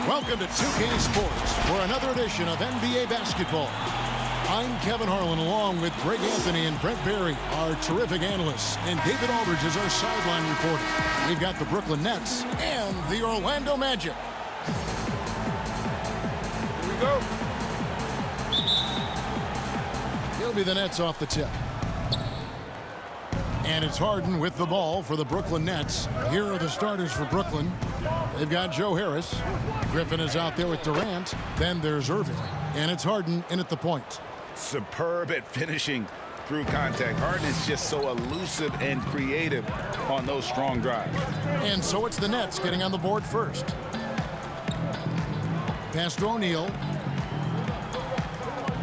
Welcome to 2K Sports for another edition of NBA basketball. I'm Kevin Harlan along with Greg Anthony and Brent Barry, our terrific analysts, and David Aldridge is our sideline reporter. We've got the Brooklyn Nets and the Orlando Magic. Here we go. It'll be the Nets off the tip. And it's Harden with the ball for the Brooklyn Nets. Here are the starters for Brooklyn. They've got Joe Harris. Griffin is out there with Durant. Then there's Irving. And it's Harden in at the point. Superb at finishing through contact. Harden is just so elusive and creative on those strong drives. And so it's the Nets getting on the board first. Pass to O'Neal.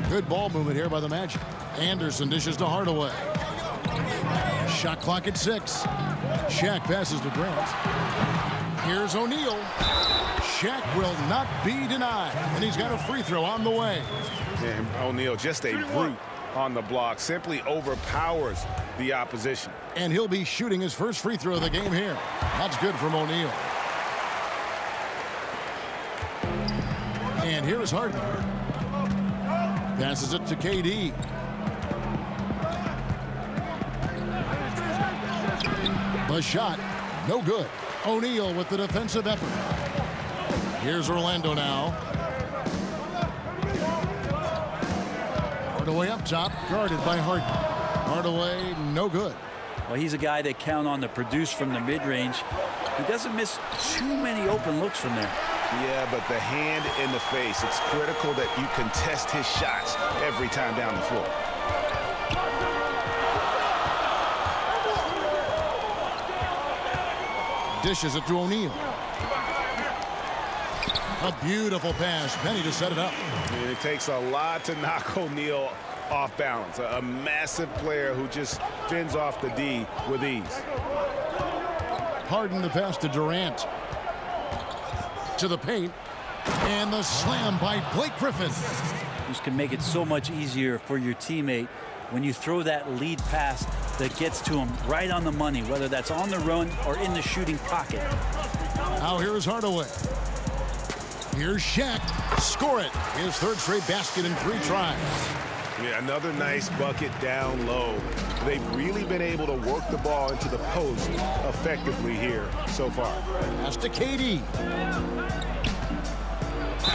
Good ball movement here by the Magic. Anderson dishes to Hardaway. Shot clock at 6. Shaq passes to Durant. Here's O'Neal. Shaq will not be denied. And he's got a free throw on the way. And O'Neal, just a brute on the block, simply overpowers the opposition. And he'll be shooting his first free throw of the game here. That's good from O'Neal. And here's Harden. Passes it to KD. The shot, no good. O'Neal with the defensive effort. Here's Orlando now. Hardaway up top, guarded by Harden. Hardaway, no good. Well, he's a guy they count on to produce from the mid-range. He doesn't miss too many open looks from there. Yeah, but the hand in the face, it's critical that you contest his shots every time down the floor. Dishes it to O'Neal. A beautiful pass. Penny to set it up. And it takes a lot to knock O'Neal off balance. A massive player who just fends off the D with ease. Harden the pass to Durant. To the paint. And the slam by Blake Griffin. This can make it so much easier for your teammate when you throw that lead pass that gets to him right on the money, whether that's on the run or in the shooting pocket. Now here's Hardaway. Here's Shaq. Score it. His third straight basket in 3 tries. Yeah, another nice bucket down low. They've really been able to work the ball into the post effectively here so far. Pass to KD.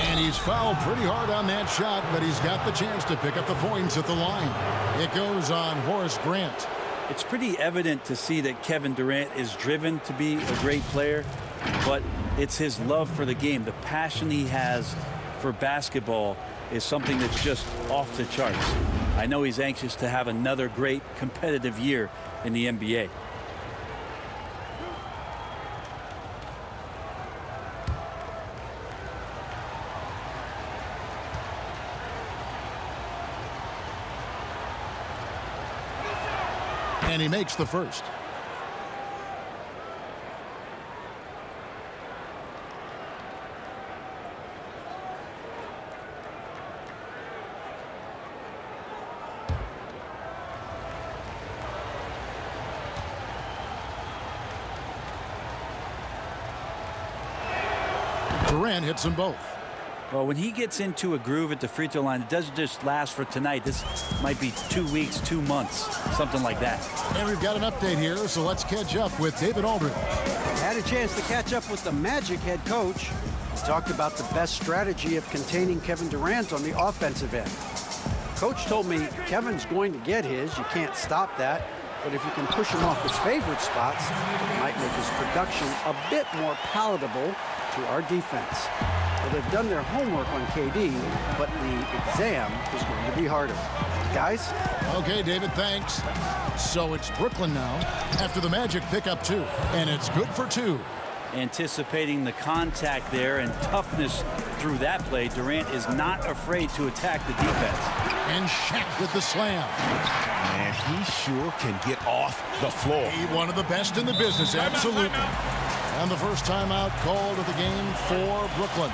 And he's fouled pretty hard on that shot, but he's got the chance to pick up the points at the line. It goes on Horace Grant. It's pretty evident to see that Kevin Durant is driven to be a great player, but it's his love for the game. The passion he has for basketball is something that's just off the charts. I know he's anxious to have another great competitive year in the NBA. And he makes the first. Durant hits them both. Well, when he gets into a groove at the free throw line, it doesn't just last for tonight. This might be 2 weeks, 2 months, something like that. And we've got an update here, so let's catch up with David Aldridge. Had a chance to catch up with the Magic head coach. He talked about the best strategy of containing Kevin Durant on the offensive end. Coach told me Kevin's going to get his. You can't stop that. But if you can push him off his favorite spots, it might make his production a bit more palatable to our defense. Well, they've done their homework on KD, but the exam is going to be harder. Guys? Okay, David, thanks. So it's Brooklyn now after the Magic pick up 2, and it's good for 2. Anticipating the contact there and toughness through that play, Durant is not afraid to attack the defense. And Shaq with the slam. Man, he sure can get off the floor. He one of the best in the business, absolutely. And the first timeout called of the game for Brooklyn.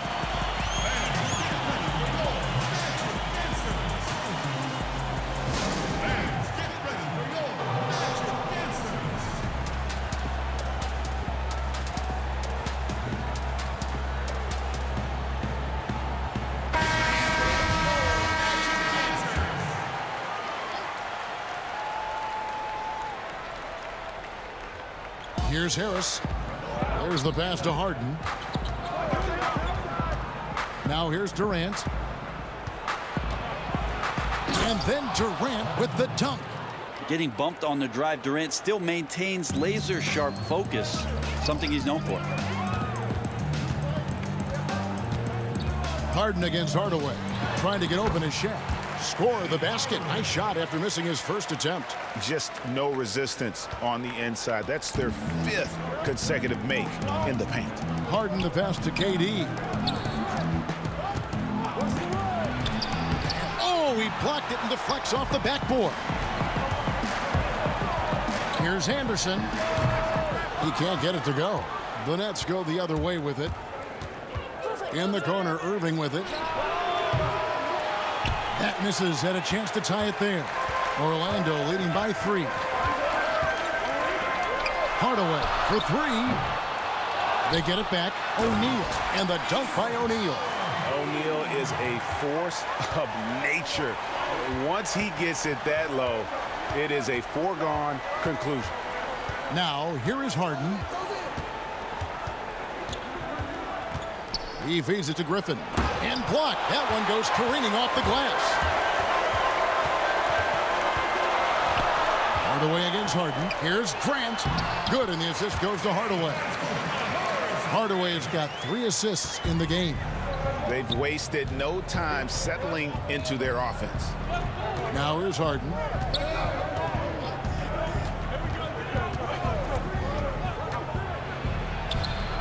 Here's Harris. There's the pass to Harden. Now here's Durant. And then Durant with the dunk. Getting bumped on the drive, Durant still maintains laser-sharp focus, something he's known for. Harden against Hardaway. Trying to get open is Shaq. Score the basket. Nice shot after missing his first attempt. Just no resistance on the inside. That's their 5th consecutive make in the paint. Harden the pass to KD. Oh, he blocked it and deflects off the backboard. Here's Anderson. He can't get it to go. The Nets go the other way with it. In the corner, Irving with it. That misses. Had a chance to tie it there. Orlando leading by 3. Hardaway for 3. They get it back. O'Neal. And the dunk by O'Neal. O'Neal is a force of nature. Once he gets it that low, it is a foregone conclusion. Now, here is Harden. He feeds it to Griffin. And blocked. That one goes careening off the glass. Hardaway against Harden. Here's Grant. Good, and the assist goes to Hardaway. Hardaway has got 3 assists in the game. They've wasted no time settling into their offense. Now here's Harden.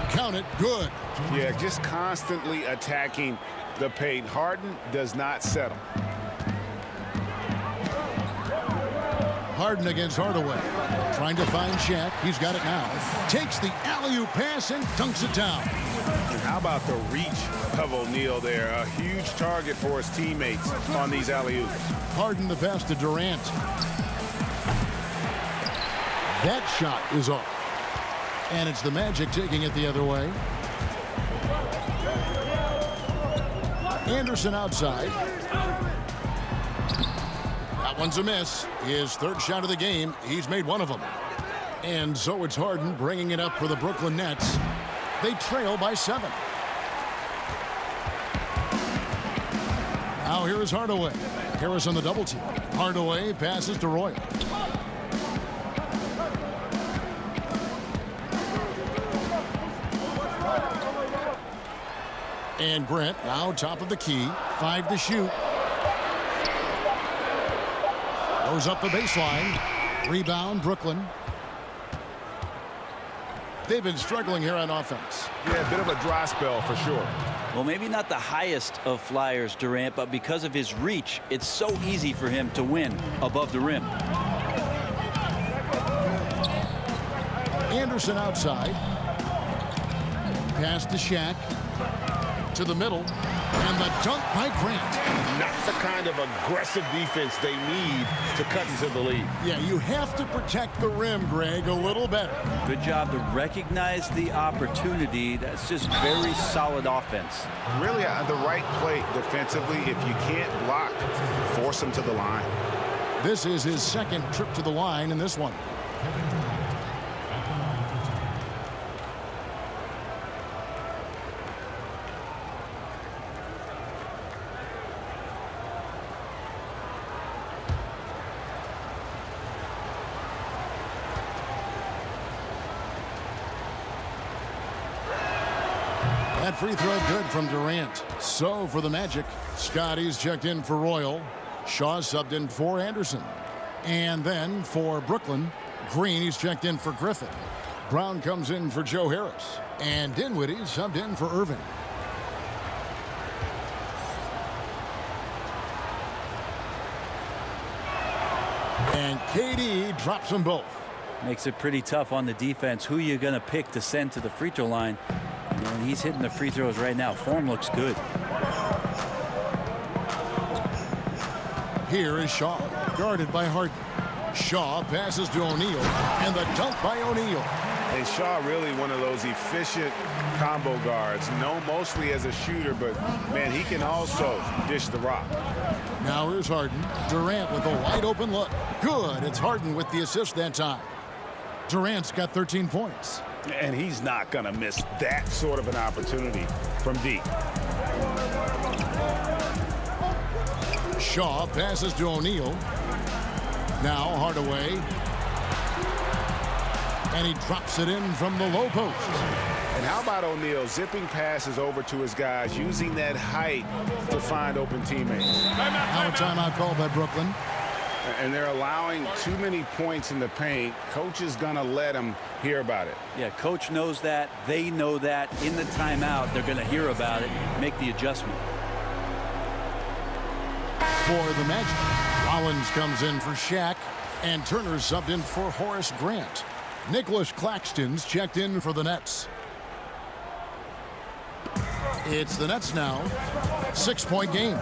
Count it. Good. Yeah, just constantly attacking the paint. Harden does not settle. Harden against Hardaway. Trying to find Shaq. He's got it now. Takes the alley-oop pass and dunks it down. And how about the reach of O'Neal there? A huge target for his teammates on these alley-oops. Harden the pass to Durant. That shot is off. And it's the Magic taking it the other way. Anderson outside. That one's a miss. His 3rd shot of the game. He's made 1 of them. And so it's Harden bringing it up for the Brooklyn Nets. They trail by 7. Now here is Hardaway. Harris on the double team. Hardaway passes to Royal. And Grant now top of the key. 5 to shoot. Goes up the baseline. Rebound, Brooklyn. They've been struggling here on offense. Yeah, a bit of a dry spell for sure. Well, maybe not the highest of flyers, Durant, but because of his reach, it's so easy for him to win above the rim. Anderson outside. Pass to Shaq. To the middle. And the dunk by Grant. Not the kind of aggressive defense they need to cut into the lead. Yeah, you have to protect the rim, Greg, a little better. Good job to recognize the opportunity. That's just very solid offense. Really on the right play defensively. If you can't block, force them to the line. This is his 2nd trip to the line in this one. That free throw good from Durant. So for the Magic, Scotty's checked in for Royal. Shaw subbed in for Anderson. And then for Brooklyn, Green, he's checked in for Griffin. Brown comes in for Joe Harris. And Dinwiddie subbed in for Irving. And KD drops them both. Makes it pretty tough on the defense. Who you going to pick to send to the free throw line? And he's hitting the free throws right now. Form looks good. Here is Shaw, guarded by Harden. Shaw passes to O'Neal, and the dunk by O'Neal. And Shaw really one of those efficient combo guards, known mostly as a shooter, but, man, he can also dish the rock. Now here's Harden. Durant with a wide open look. Good. It's Harden with the assist that time. Durant's got 13 points. And he's not going to miss that sort of an opportunity from deep. Shaw passes to O'Neal. Now Hardaway. And he drops it in from the low post. And how about O'Neal zipping passes over to his guys, using that height to find open teammates. Now a timeout called by Brooklyn. And they're allowing too many points in the paint. Coach is going to let them hear about it. Yeah, coach knows that. They know that. In the timeout, they're going to hear about it, make the adjustment. For the Magic, Rollins comes in for Shaq, and Turner subbed in for Horace Grant. Nicholas Claxton's checked in for the Nets. It's the Nets now. 6-point game.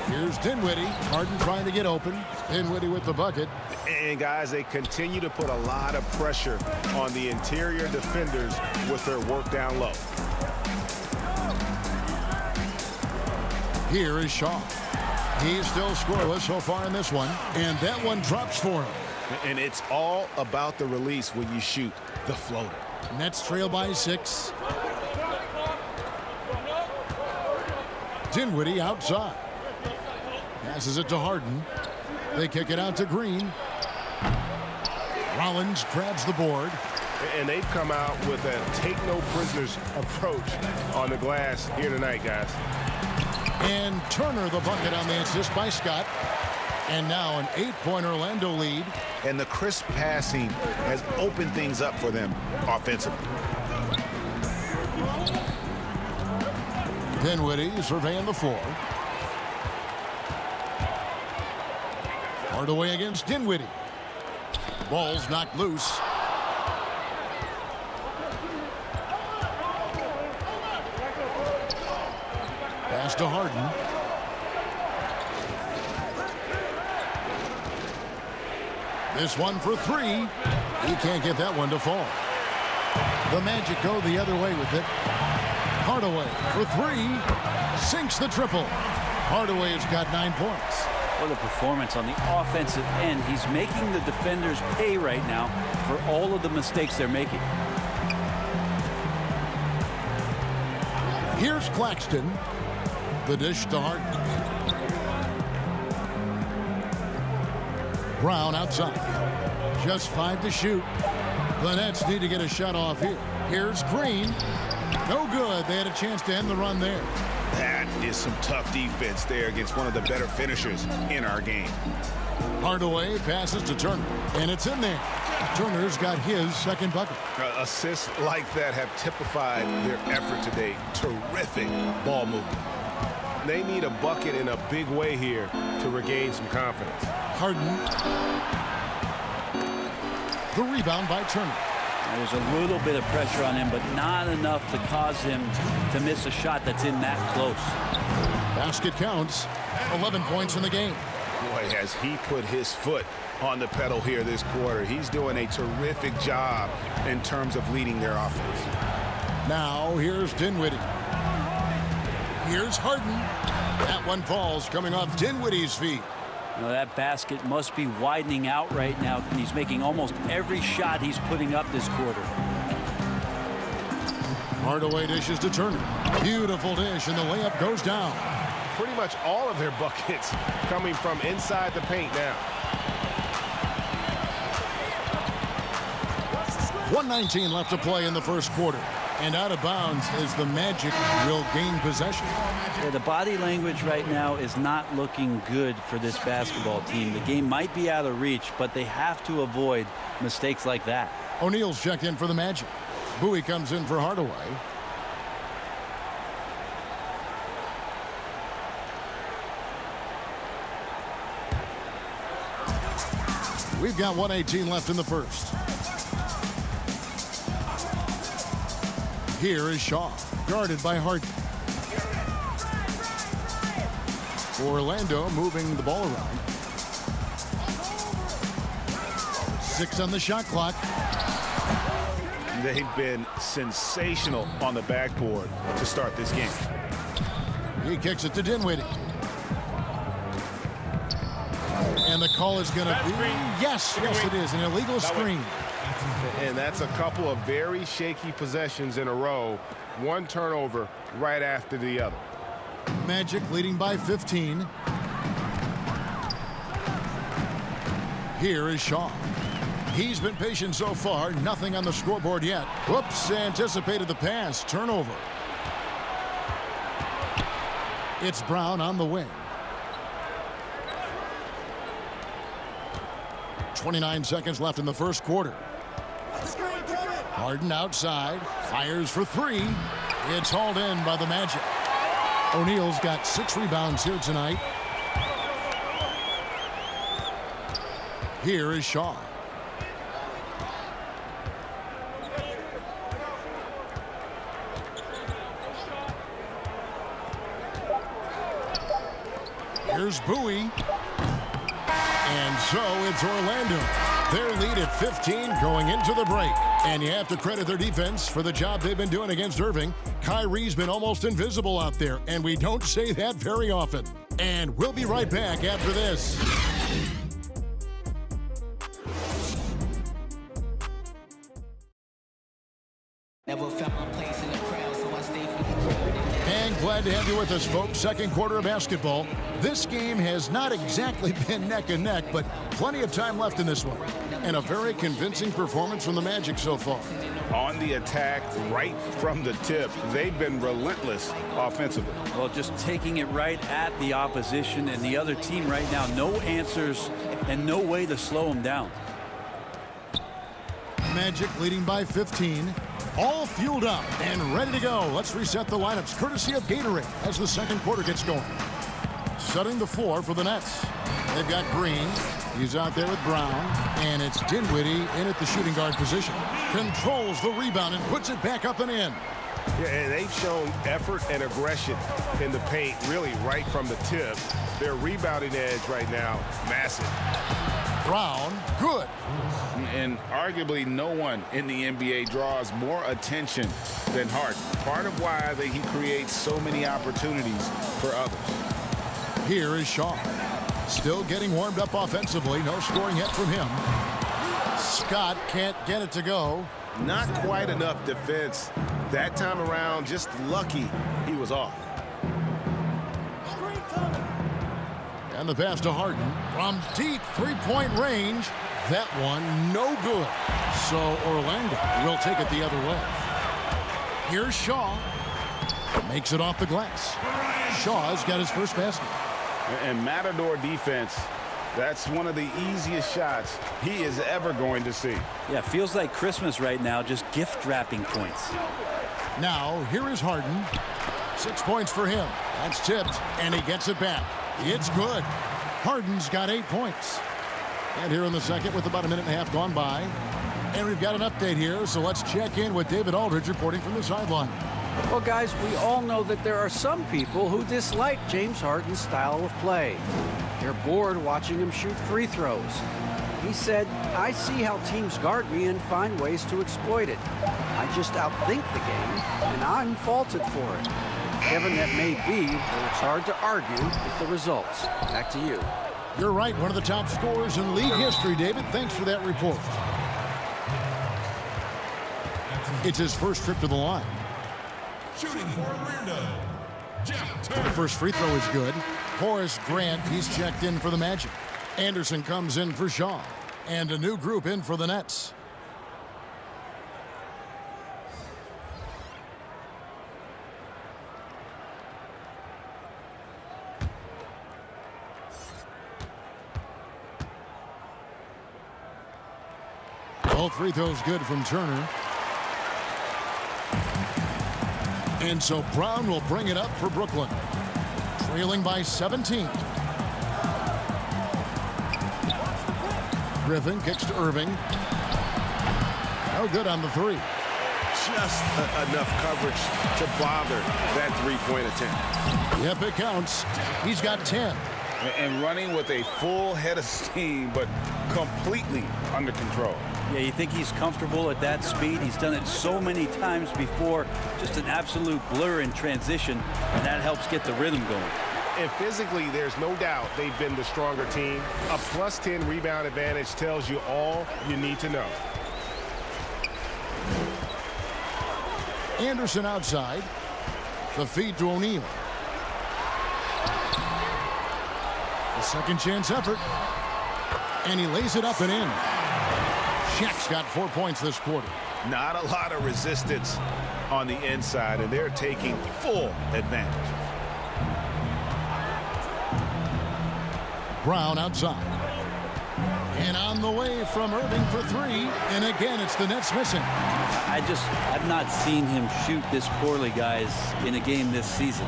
Here's Dinwiddie. Harden trying to get open. Dinwiddie with the bucket. And guys, they continue to put a lot of pressure on the interior defenders with their work down low. Here is Shaw. He's still scoreless so far in this one. And that one drops for him. And it's all about the release when you shoot the floater. Nets trail by 6. Dinwiddie outside. Passes it to Harden. They kick it out to Green. Rollins grabs the board. And they've come out with a take-no-prisoners approach on the glass here tonight, guys. And Turner the bucket on the assist by Scott. And now an 8-point Orlando lead. And the crisp passing has opened things up for them offensively. Dinwiddie surveying the floor. Hardaway against Dinwiddie. Ball's knocked loose. Pass to Harden. This one for 3. He can't get that one to fall. The Magic go the other way with it. Hardaway for 3. Sinks the triple. Hardaway's got 9 points. What a performance on the offensive end. He's making the defenders pay right now for all of the mistakes they're making. Here's Claxton. The dish to Harden. Brown outside. Just 5 to shoot. The Nets need to get a shot off here. Here's Green. No good. They had a chance to end the run there. That is some tough defense there against one of the better finishers in our game. Hardaway passes to Turner, and it's in there. Turner's got his second bucket. Assists like that have typified their effort today. Terrific ball movement. They need a bucket in a big way here to regain some confidence. Harden. The rebound by Turner. There's a little bit of pressure on him, but not enough to cause him to miss a shot that's in that close. Basket counts. 11 points in the game. Boy, has he put his foot on the pedal here this quarter. He's doing a terrific job in terms of leading their offense. Now here's Dinwiddie. Here's Harden. That one falls coming off Dinwiddie's feet. Now that basket must be widening out right now, and he's making almost every shot he's putting up this quarter. Hardaway dishes to Turner. Beautiful dish, and the layup goes down. Pretty much all of their buckets coming from inside the paint now. 1:19 left to play in the first quarter. And out of bounds as the Magic will gain possession. Yeah, the body language right now is not looking good for this basketball team. The game might be out of reach, but they have to avoid mistakes like that. O'Neal's checked in for the Magic. Bowie comes in for Hardaway. We've got 1:18 left in the first. Here is Shaw, guarded by Harden. Orlando moving the ball around. 6 on the shot clock. They've been sensational on the backboard to start this game. He kicks it to Dinwiddie. And the call is going to be, yes, it is, an illegal screen. And that's a couple of very shaky possessions in a row. One turnover right after the other. Magic leading by 15. Here is Shaw. He's been patient so far. Nothing on the scoreboard yet. Whoops, anticipated the pass. Turnover. It's Brown on the wing. 29 seconds left in the first quarter. Harden outside. Fires for three. It's hauled in by the Magic. O'Neal's got 6 rebounds here tonight. Here is Shaw. Here's Bowie. And so it's Orlando. Their lead at 15 going into the break. And you have to credit their defense for the job they've been doing against Irving. Kyrie's been almost invisible out there, and we don't say that very often. And we'll be right back after this. Never found my place in the crowd, so I stay for the crowd. And glad to have you with us, folks. Second quarter of basketball. This game has not exactly been neck and neck, but plenty of time left in this one. And a very convincing performance from the Magic so far. On the attack, right from the tip, they've been relentless offensively. Well, just taking it right at the opposition and the other team right now. No answers and no way to slow them down. Magic leading by 15. All fueled up and ready to go. Let's reset the lineups courtesy of Gatorade as the second quarter gets going. Setting the floor for the Nets. They've got Green. He's out there with Brown. And it's Dinwiddie in at the shooting guard position. Controls the rebound and puts it back up and in. Yeah, and they've shown effort and aggression in the paint, really right from the tip. Their rebounding edge right now, massive. Brown, good. And arguably no one in the NBA draws more attention than Harden. Part of why he creates so many opportunities for others. Here is Shaw. Still getting warmed up offensively. No scoring yet from him. Scott can't get it to go. Not quite enough defense. That time around, just lucky he was off. And the pass to Harden from deep three-point range. That one no good. So Orlando will take it the other way. Here's Shaw. Makes it off the glass. Shaw's got his first basket. And Matador defense, that's one of the easiest shots he is ever going to see. Yeah, feels like Christmas right now, just gift wrapping points. Now, here is Harden. 6 points for him. That's tipped, and he gets it back. It's good. Harden's got 8 points. And here in the second with about a minute and a half gone by. And we've got an update here, so let's check in with David Aldridge reporting from the sideline. Well, guys, we all know that there are some people who dislike James Harden's style of play. They're bored watching him shoot free throws. He said, "I see how teams guard me and find ways to exploit it. I just outthink the game, and I'm faulted for it." Kevin, that may be, but it's hard to argue with the results. Back to you. You're right, one of the top scorers in league history, David. Thanks for that report. It's his first trip to the line. Shooting for Orlando, Jeff Turner. The first free throw is good. Horace Grant, he's checked in for the Magic. Anderson comes in for Shaw. And a new group in for the Nets. All free throws good from Turner. And so Brown will bring it up for Brooklyn. Trailing by 17. Griffin kicks to Irving. No good on the three. Just enough coverage to bother that three-point attempt. Yep, it counts. He's got 10. And running with a full head of steam, but completely under control. Yeah, you think he's comfortable at that speed. He's done it so many times before. Just an absolute blur in transition, and that helps get the rhythm going. And physically, there's no doubt they've been the stronger team. A +10 rebound advantage tells you all you need to know. Anderson outside. The feed to O'Neal. The second chance effort. And he lays it up and in. Shaq's got 4 points this quarter. Not a lot of resistance on the inside, and they're taking full advantage. Brown outside. And on the way from Irving for three. And again, it's the Nets missing. I've not seen him shoot this poorly, guys, in a game this season.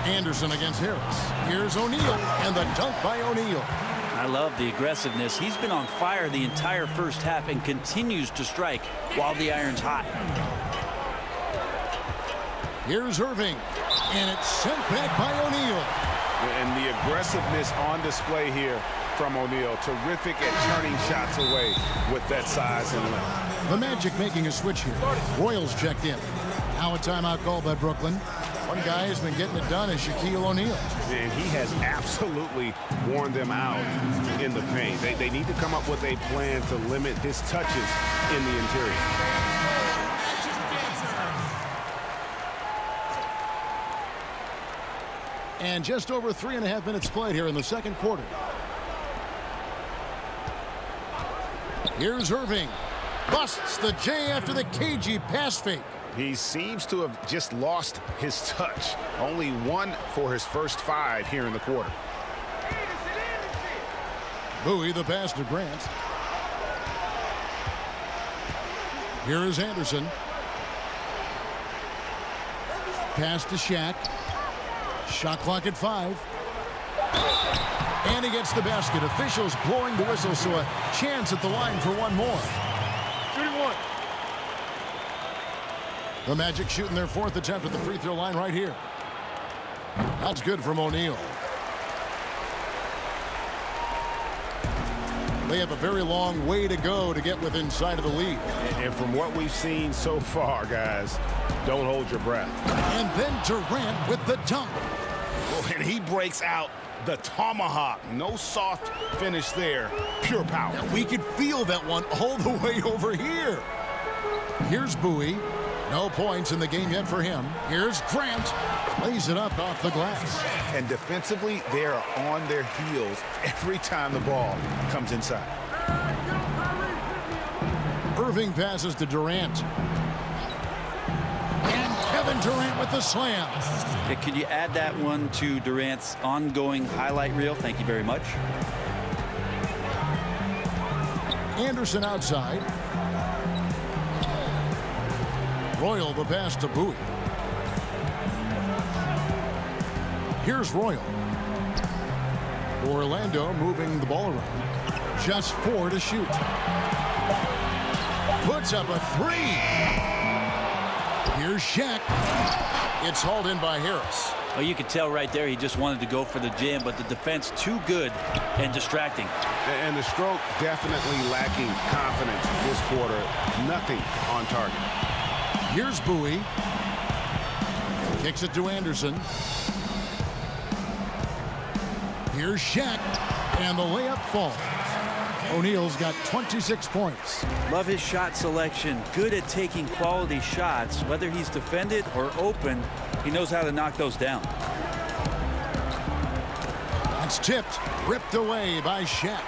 Anderson against Harris. Here's O'Neal, and the dunk by O'Neal. I love the aggressiveness. He's been on fire the entire first half and continues to strike while the iron's hot. Here's Irving, and it's sent back by O'Neal. And the aggressiveness on display here from O'Neal. Terrific at turning shots away with that size and length. The Magic making a switch here. Royals checked in. Now a timeout call by Brooklyn. One guy has been getting it done is Shaquille O'Neal. And he has absolutely worn them out in the paint. They need to come up with a plan to limit his touches in the interior. And just over 3.5 minutes played here in the second quarter. Here's Irving. Busts the J after the cagey pass fake. He seems to have just lost his touch. Only 1 for his first 5 here in the quarter. Bowie the pass to Grant. Here is Anderson. Pass to Shaq. Shot clock at 5. And he gets the basket. Officials blowing the whistle, so a chance at the line for one more. Shooting one. The Magic shooting their 4th attempt at the free throw line right here. That's good from O'Neal. They have a very long way to go to get within sight of the lead. And from what we've seen so far, guys, don't hold your breath. And then Durant with the dunk. And he breaks out the tomahawk. No soft finish there. Pure power. We could feel that one all the way over here. Here's Bowie. No points in the game yet for him. Here's Grant. Lays it up off the glass. And defensively, they are on their heels every time the ball comes inside. Irving passes to Durant. And Kevin Durant with the slam. Okay, could you add that one to Durant's ongoing highlight reel? Thank you very much. Anderson outside. Royal the pass to Bowie. Here's Royal. Orlando moving the ball around. Just 4 to shoot. Puts up a 3. Here's Shaq. It's hauled in by Harris. Well, you could tell right there he just wanted to go for the jam, but the defense too good and distracting. And the stroke definitely lacking confidence this quarter. Nothing on target. Here's Bowie. Kicks it to Anderson. Here's Shaq. And the layup falls. O'Neal's got 26 points. Love his shot selection. Good at taking quality shots. Whether he's defended or open, he knows how to knock those down. That's tipped. Ripped away by Shaq.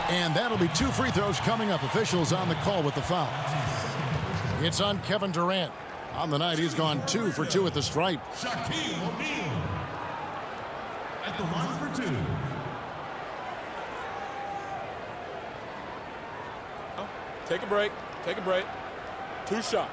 And that'll be 2 free throws coming up. Officials on the call with the foul. It's on Kevin Durant. On the night, he's gone 2 for 2 at the stripe. Shaquille O'Neal at the line for 2. Take a break. Take a break. 2 shots.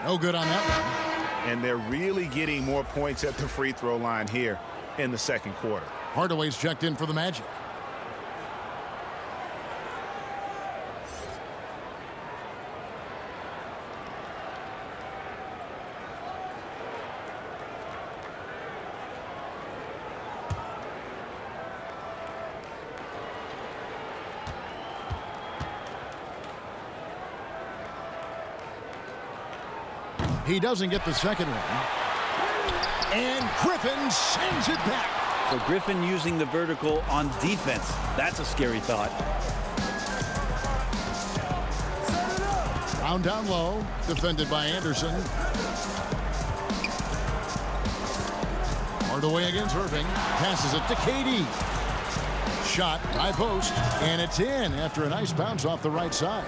No good on that one. And they're really getting more points at the free throw line here in the second quarter. Hardaway's checked in for the Magic. He doesn't get the second one. And Griffin sends it back. So Griffin using the vertical on defense. That's a scary thought. Brown down low, defended by Anderson. Hardaway against Irving. Passes it to KD. Shot, high post, and it's in after a nice bounce off the right side.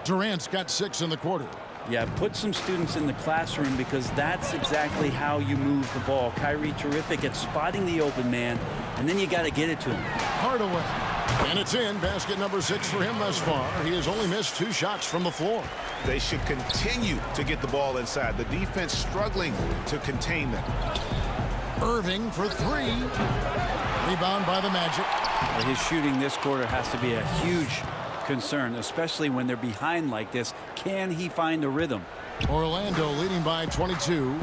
Durant's got 6 in the quarter. Yeah, put some students in the classroom because that's exactly how you move the ball. Kyrie terrific at spotting the open man, and then you got to get it to him. Hardaway. And it's in. Basket number 6 for him thus far. He has only missed 2 shots from the floor. They should continue to get the ball inside. The defense struggling to contain them. Irving for 3. Rebound by the Magic. Well, his shooting this quarter has to be a huge concern, especially when they're behind like this. Can he find a rhythm? Orlando leading by 22.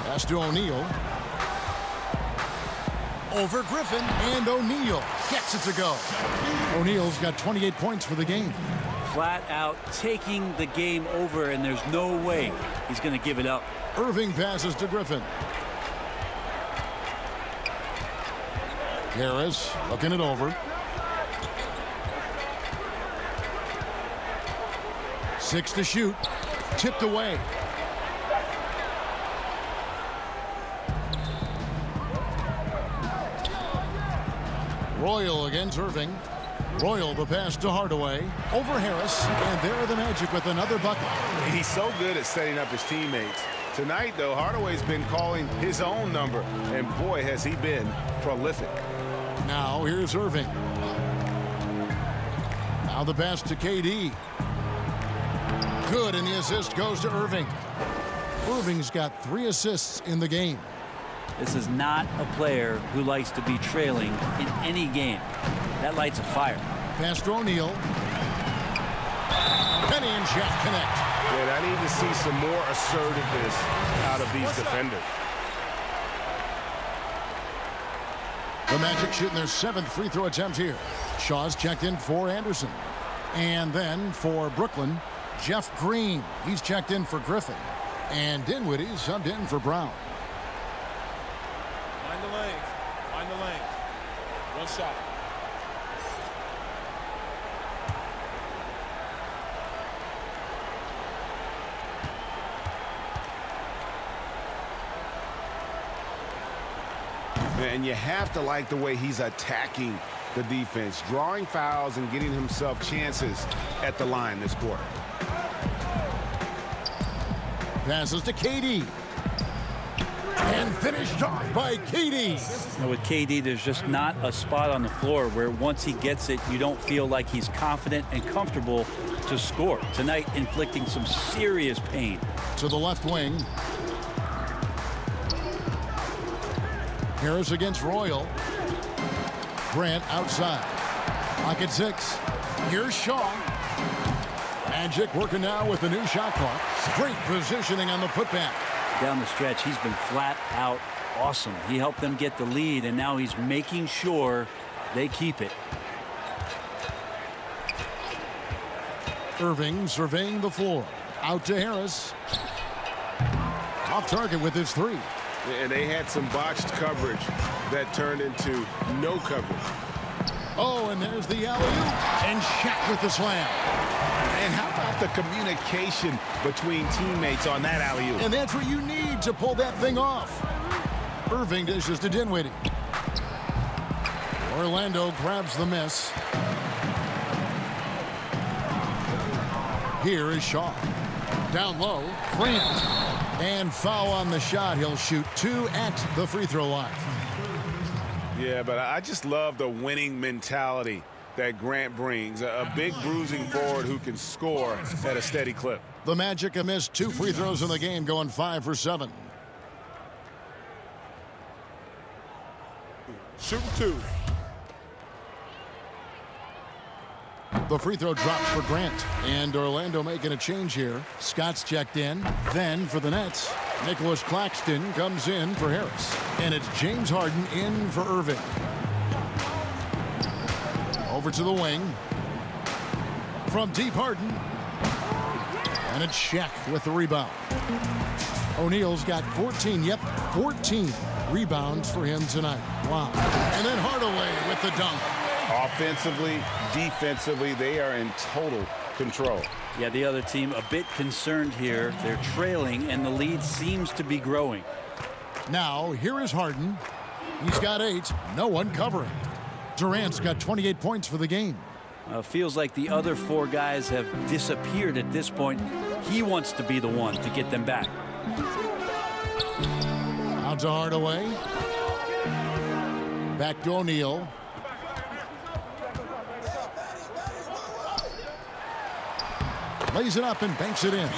Pass to O'Neal. Over Griffin, and O'Neal gets it to go. O'Neal's got 28 points for the game. Flat out taking the game over, and there's no way he's going to give it up. Irving passes to Griffin. Harris looking it over. 6 to shoot. Tipped away. Royal against Irving. Royal the pass to Hardaway. Over Harris. And there are the Magic with another bucket. He's so good at setting up his teammates. Tonight, though, Hardaway's been calling his own number. And boy, has he been prolific. Now here's Irving. Now the pass to KD. Good, and the assist goes to Irving. Irving's got 3 assists in the game. This is not a player who likes to be trailing in any game. That lights a fire. Pass to O'Neal. Penny and Jack connect. And I need to see some more assertiveness out of these defenders. The Magic shooting their 7th free throw attempt here. Shaw's checked in for Anderson. And then for Brooklyn, Jeff Green. He's checked in for Griffin. And Dinwiddie subbed in for Brown. Find the lanes. Find the lanes. One shot. And you have to like the way he's attacking the defense, drawing fouls and getting himself chances at the line this quarter. Passes to KD. And finished off by KD. Now with KD, there's just not a spot on the floor where once he gets it, you don't feel like he's confident and comfortable to score. Tonight, inflicting some serious pain. To the left wing. Harris against Royal. Grant outside. Pocket 6. Here's Shaw. Magic working now with the new shot clock. Great positioning on the putback. Down the stretch, he's been flat out awesome. He helped them get the lead, and now he's making sure they keep it. Irving surveying the floor. Out to Harris. Off target with his 3. And they had some botched coverage that turned into no coverage. Oh, and there's the alley-oop. And Shaq with the slam. And how about the communication between teammates on that alley-oop? And that's what you need to pull that thing off. Irving dishes to Dinwiddie. Orlando grabs the miss. Here is Shaw. Down low, Grant. And foul on the shot. He'll shoot 2 at the free throw line. Yeah, but I just love the winning mentality that Grant brings. A big bruising forward who can score at a steady clip. The Magic have missed 2 free throws in the game, going 5 for 7. Shooting 2. The free throw drops for Grant. And Orlando making a change here. Scott's checked in. Then for the Nets, Nicholas Claxton comes in for Harris. And it's James Harden in for Irving. Over to the wing. From deep, Harden. And it's Shaq with the rebound. O'Neal's got 14 rebounds for him tonight. Wow. And then Hardaway with the dunk. Offensively, defensively, they are in total control. Yeah, the other team a bit concerned here. They're trailing, and the lead seems to be growing. Now, here is Harden. He's got 8. No one covering. Durant's got 28 points for the game. Feels like the other 4 guys have disappeared at this point. He wants to be the one to get them back. Out to Hardaway. Back to O'Neal. Lays it up and banks it in.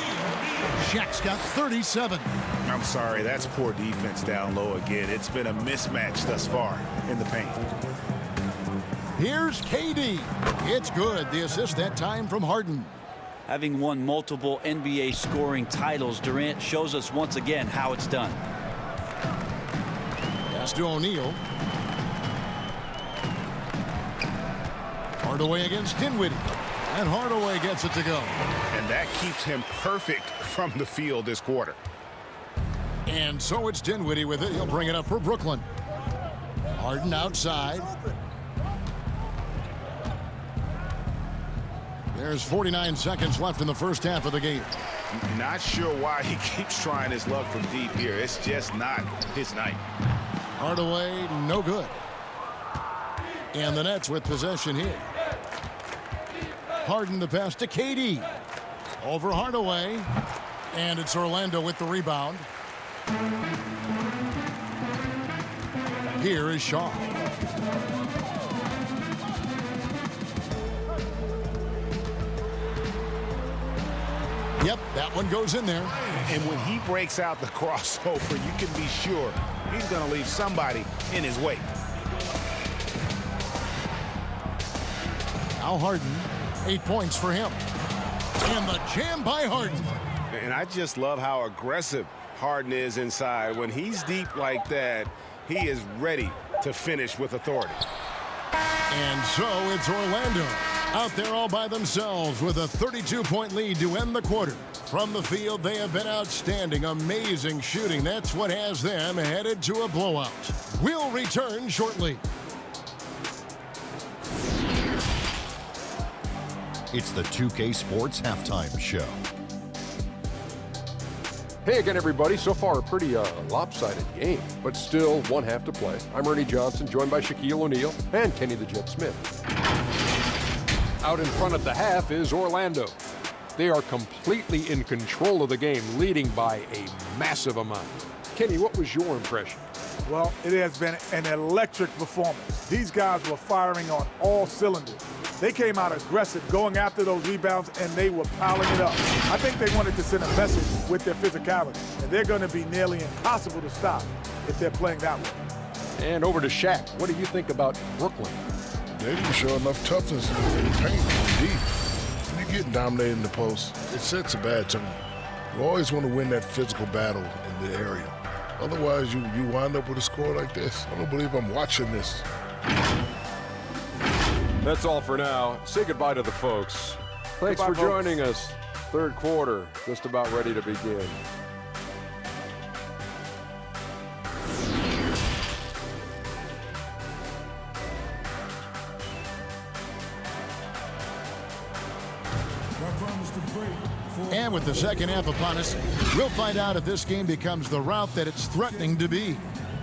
Shaq's got 37. I'm sorry, that's poor defense down low again. It's been a mismatch thus far in the paint. Here's KD. It's good. The assist that time from Harden. Having won multiple NBA scoring titles, Durant shows us once again how it's done. Pass to O'Neal. Hardaway against Dinwiddie. And Hardaway gets it to go. And that keeps him perfect from the field this quarter. And so it's Dinwiddie with it. He'll bring it up for Brooklyn. Harden outside. There's 49 seconds left in the first half of the game. Not sure why he keeps trying his luck from deep here. It's just not his night. Hardaway, no good. And the Nets with possession here. Harden the pass to KD. Over Hardaway. And it's Orlando with the rebound. Here is Shaw. Yep, that one goes in there. And when he breaks out the crossover, you can be sure he's going to leave somebody in his wake. Now Harden, 8 points for him. And the jam by Harden. And I just love how aggressive Harden is inside. When he's deep like that, he is ready to finish with authority. And so it's Orlando out there all by themselves with a 32-point lead to end the quarter. From the field, they have been outstanding. Amazing shooting. That's what has them headed to a blowout. We'll return shortly. It's the 2K Sports Halftime Show. Hey again, everybody. So far, a pretty lopsided game, but still one half to play. I'm Ernie Johnson, joined by Shaquille O'Neal and Kenny the Jet Smith. Out in front at the half is Orlando. They are completely in control of the game, leading by a massive amount. Kenny, what was your impression? Well, it has been an electric performance. These guys were firing on all cylinders. They came out aggressive, going after those rebounds, and they were piling it up. I think they wanted to send a message with their physicality, and they're going to be nearly impossible to stop if they're playing that way. And over to Shaq. What do you think about Brooklyn? They didn't show enough toughness in the paint deep. When you get dominated in the post, it sets a bad tone. You always want to win that physical battle in the area. Otherwise, you wind up with a score like this. I don't believe I'm watching this. That's all for now. Say goodbye to the folks. Thanks for joining us. Third quarter, just about ready to begin. And with the second half upon us, we'll find out if this game becomes the rout that it's threatening to be.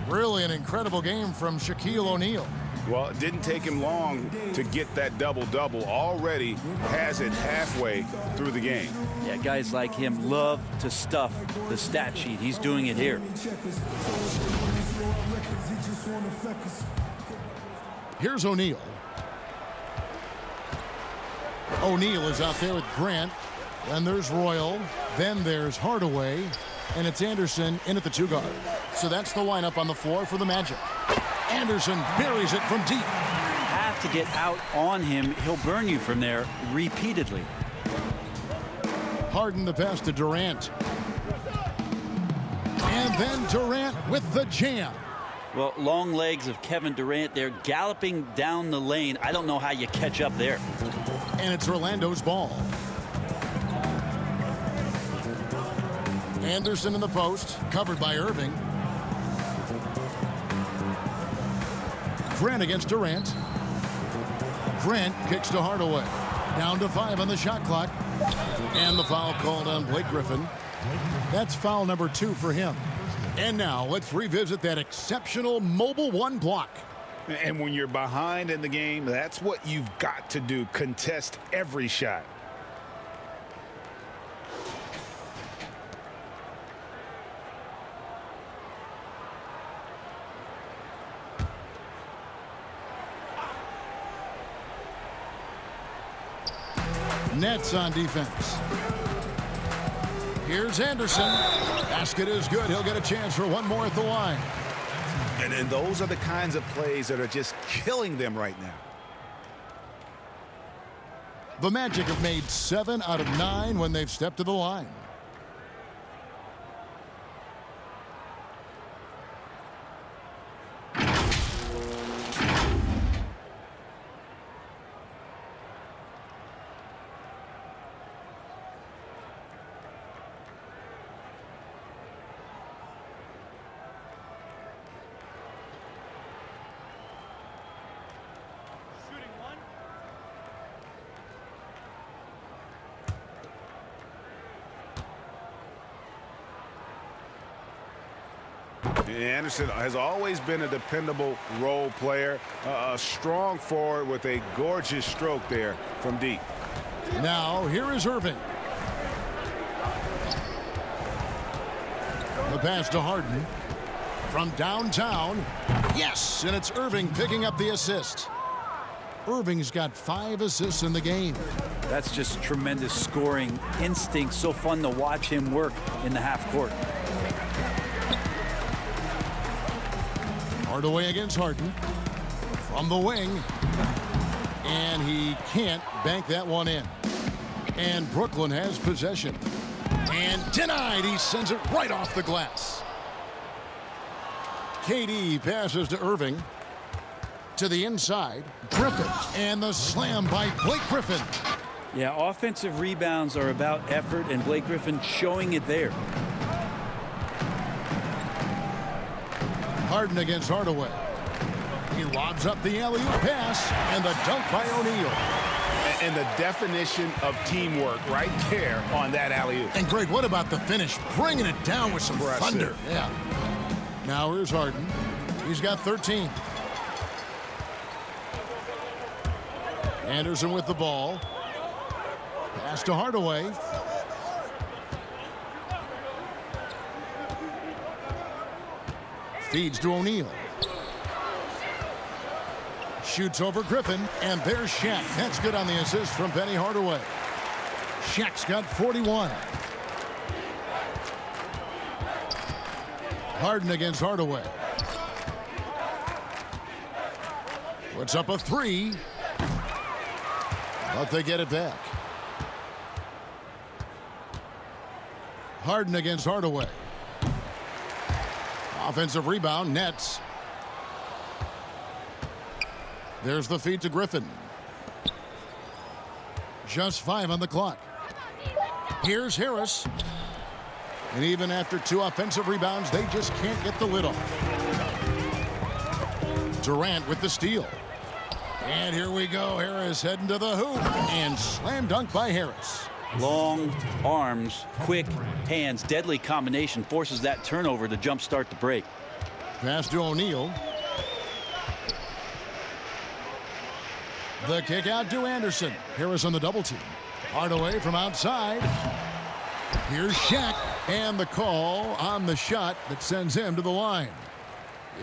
Really an incredible game from Shaquille O'Neal. Well, it didn't take him long to get that double-double. Already has it halfway through the game. Yeah, guys like him love to stuff the stat sheet. He's doing it here. Here's O'Neal. O'Neal is out there with Grant. Then there's Royal. Then there's Hardaway. And it's Anderson in at the 2 guard. So that's the lineup on the floor for the Magic. Anderson buries it from deep. Have to get out on him. He'll burn you from there repeatedly. Harden the pass to Durant. And then Durant with the jam. Well, long legs of Kevin Durant. They're galloping down the lane. I don't know how you catch up there. And it's Orlando's ball. Anderson in the post, covered by Irving. Grant against Durant. Grant kicks to Hardaway. Down to 5 on the shot clock. And the foul called on Blake Griffin. That's foul number 2 for him. And now let's revisit that exceptional Mobile One block. And when you're behind in the game, that's what you've got to do. Contest every shot. Nets on defense. Here's Anderson. Basket is good. He'll get a chance for one more at the line. And those are the kinds of plays that are just killing them right now. The Magic have made 7 out of 9 when they've stepped to the line. Anderson has always been a dependable role player, a strong forward with a gorgeous stroke there from deep. Now, here is Irving. The pass to Harden. From downtown. Yes, and it's Irving picking up the assist. Irving's got 5 assists in the game. That's just tremendous scoring instinct. So fun to watch him work in the half court. Hardaway against Harden. From the wing. And he can't bank that one in. And Brooklyn has possession. And denied. He sends it right off the glass. KD passes to Irving. To the inside. Griffin. And the slam by Blake Griffin. Yeah, offensive rebounds are about effort, and Blake Griffin showing it there. Harden against Hardaway. He lobs up the alley-oop pass, and the dunk by O'Neal. And the definition of teamwork right there on that alley-oop. And Greg, what about the finish? Bringing it down with some thunder. Yeah. Now here's Harden. He's got 13. Anderson with the ball. Pass to Hardaway. Feeds to O'Neal. Shoots over Griffin, and there's Shaq. That's good on the assist from Penny Hardaway. Shaq's got 41. Harden against Hardaway. Puts up a 3. But they get it back. Harden against Hardaway. Offensive rebound, Nets. There's the feed to Griffin. Just 5 on the clock. Here's Harris. And even after 2 offensive rebounds, they just can't get the lid off. Durant with the steal. And here we go. Harris heading to the hoop. And slam dunk by Harris. Long arms, quick hands, deadly combination forces that turnover to jumpstart the break. Pass to O'Neal. The kick out to Anderson. Harris on the double team. Hardaway from outside. Here's Shaq. And the call on the shot that sends him to the line.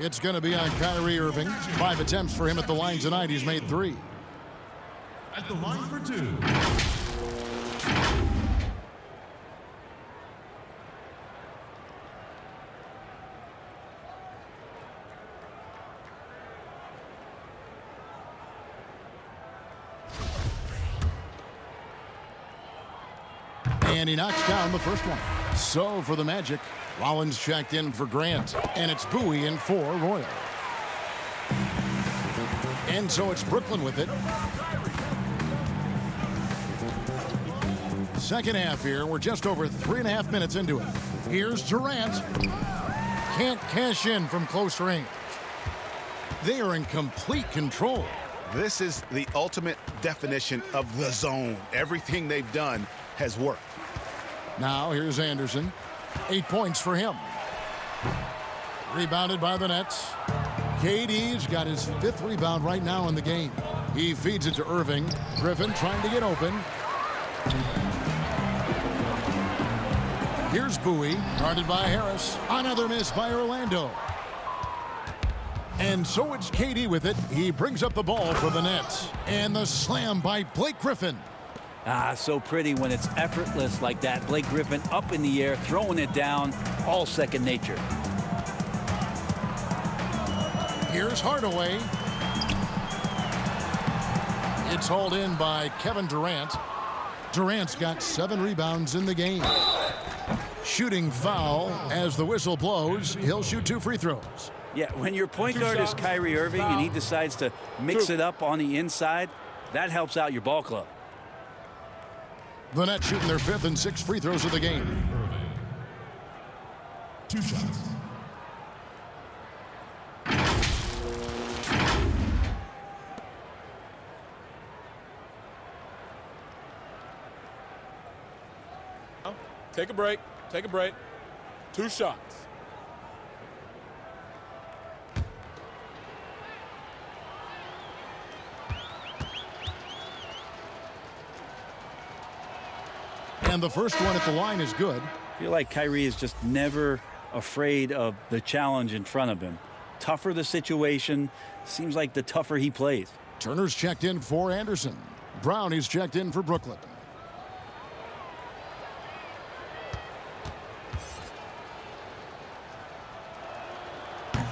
It's going to be on Kyrie Irving. 5 attempts for him at the line tonight. He's made 3. At the line for 2. And he knocks down the first one. So for the Magic, Rollins checked in for Grant. And it's Bowie in for Royal. And so it's Brooklyn with it. Second half here. We're just over 3.5 minutes into it. Here's Durant. Can't cash in from close range. They are in complete control. This is the ultimate definition of the zone. Everything they've done has worked. Now here's Anderson. 8 points for him. Rebounded by the Nets. KD's got his 5th rebound right now in the game. He feeds it to Irving. Griffin trying to get open. Here's Bowie, guarded by Harris. Another miss by Orlando. And so it's KD with it. He brings up the ball for the Nets. And the slam by Blake Griffin. Ah, so pretty when it's effortless like that. Blake Griffin up in the air, throwing it down, all second nature. Here's Hardaway. It's hauled in by Kevin Durant. Durant's got 7 rebounds in the game. Shooting foul as the whistle blows. He'll shoot 2 free throws. Yeah, when your point guard is Kyrie Irving and he decides to mix it up on the inside, that helps out your ball club. The Nets shooting their 5th and 6th free throws of the game. Irving. 2 shots. Take a break. Take a break. 2 shots. And the first one at the line is good. I feel like Kyrie is just never afraid of the challenge in front of him. Tougher the situation, seems like the tougher he plays. Turner's checked in for Anderson. Brown is checked in for Brooklyn.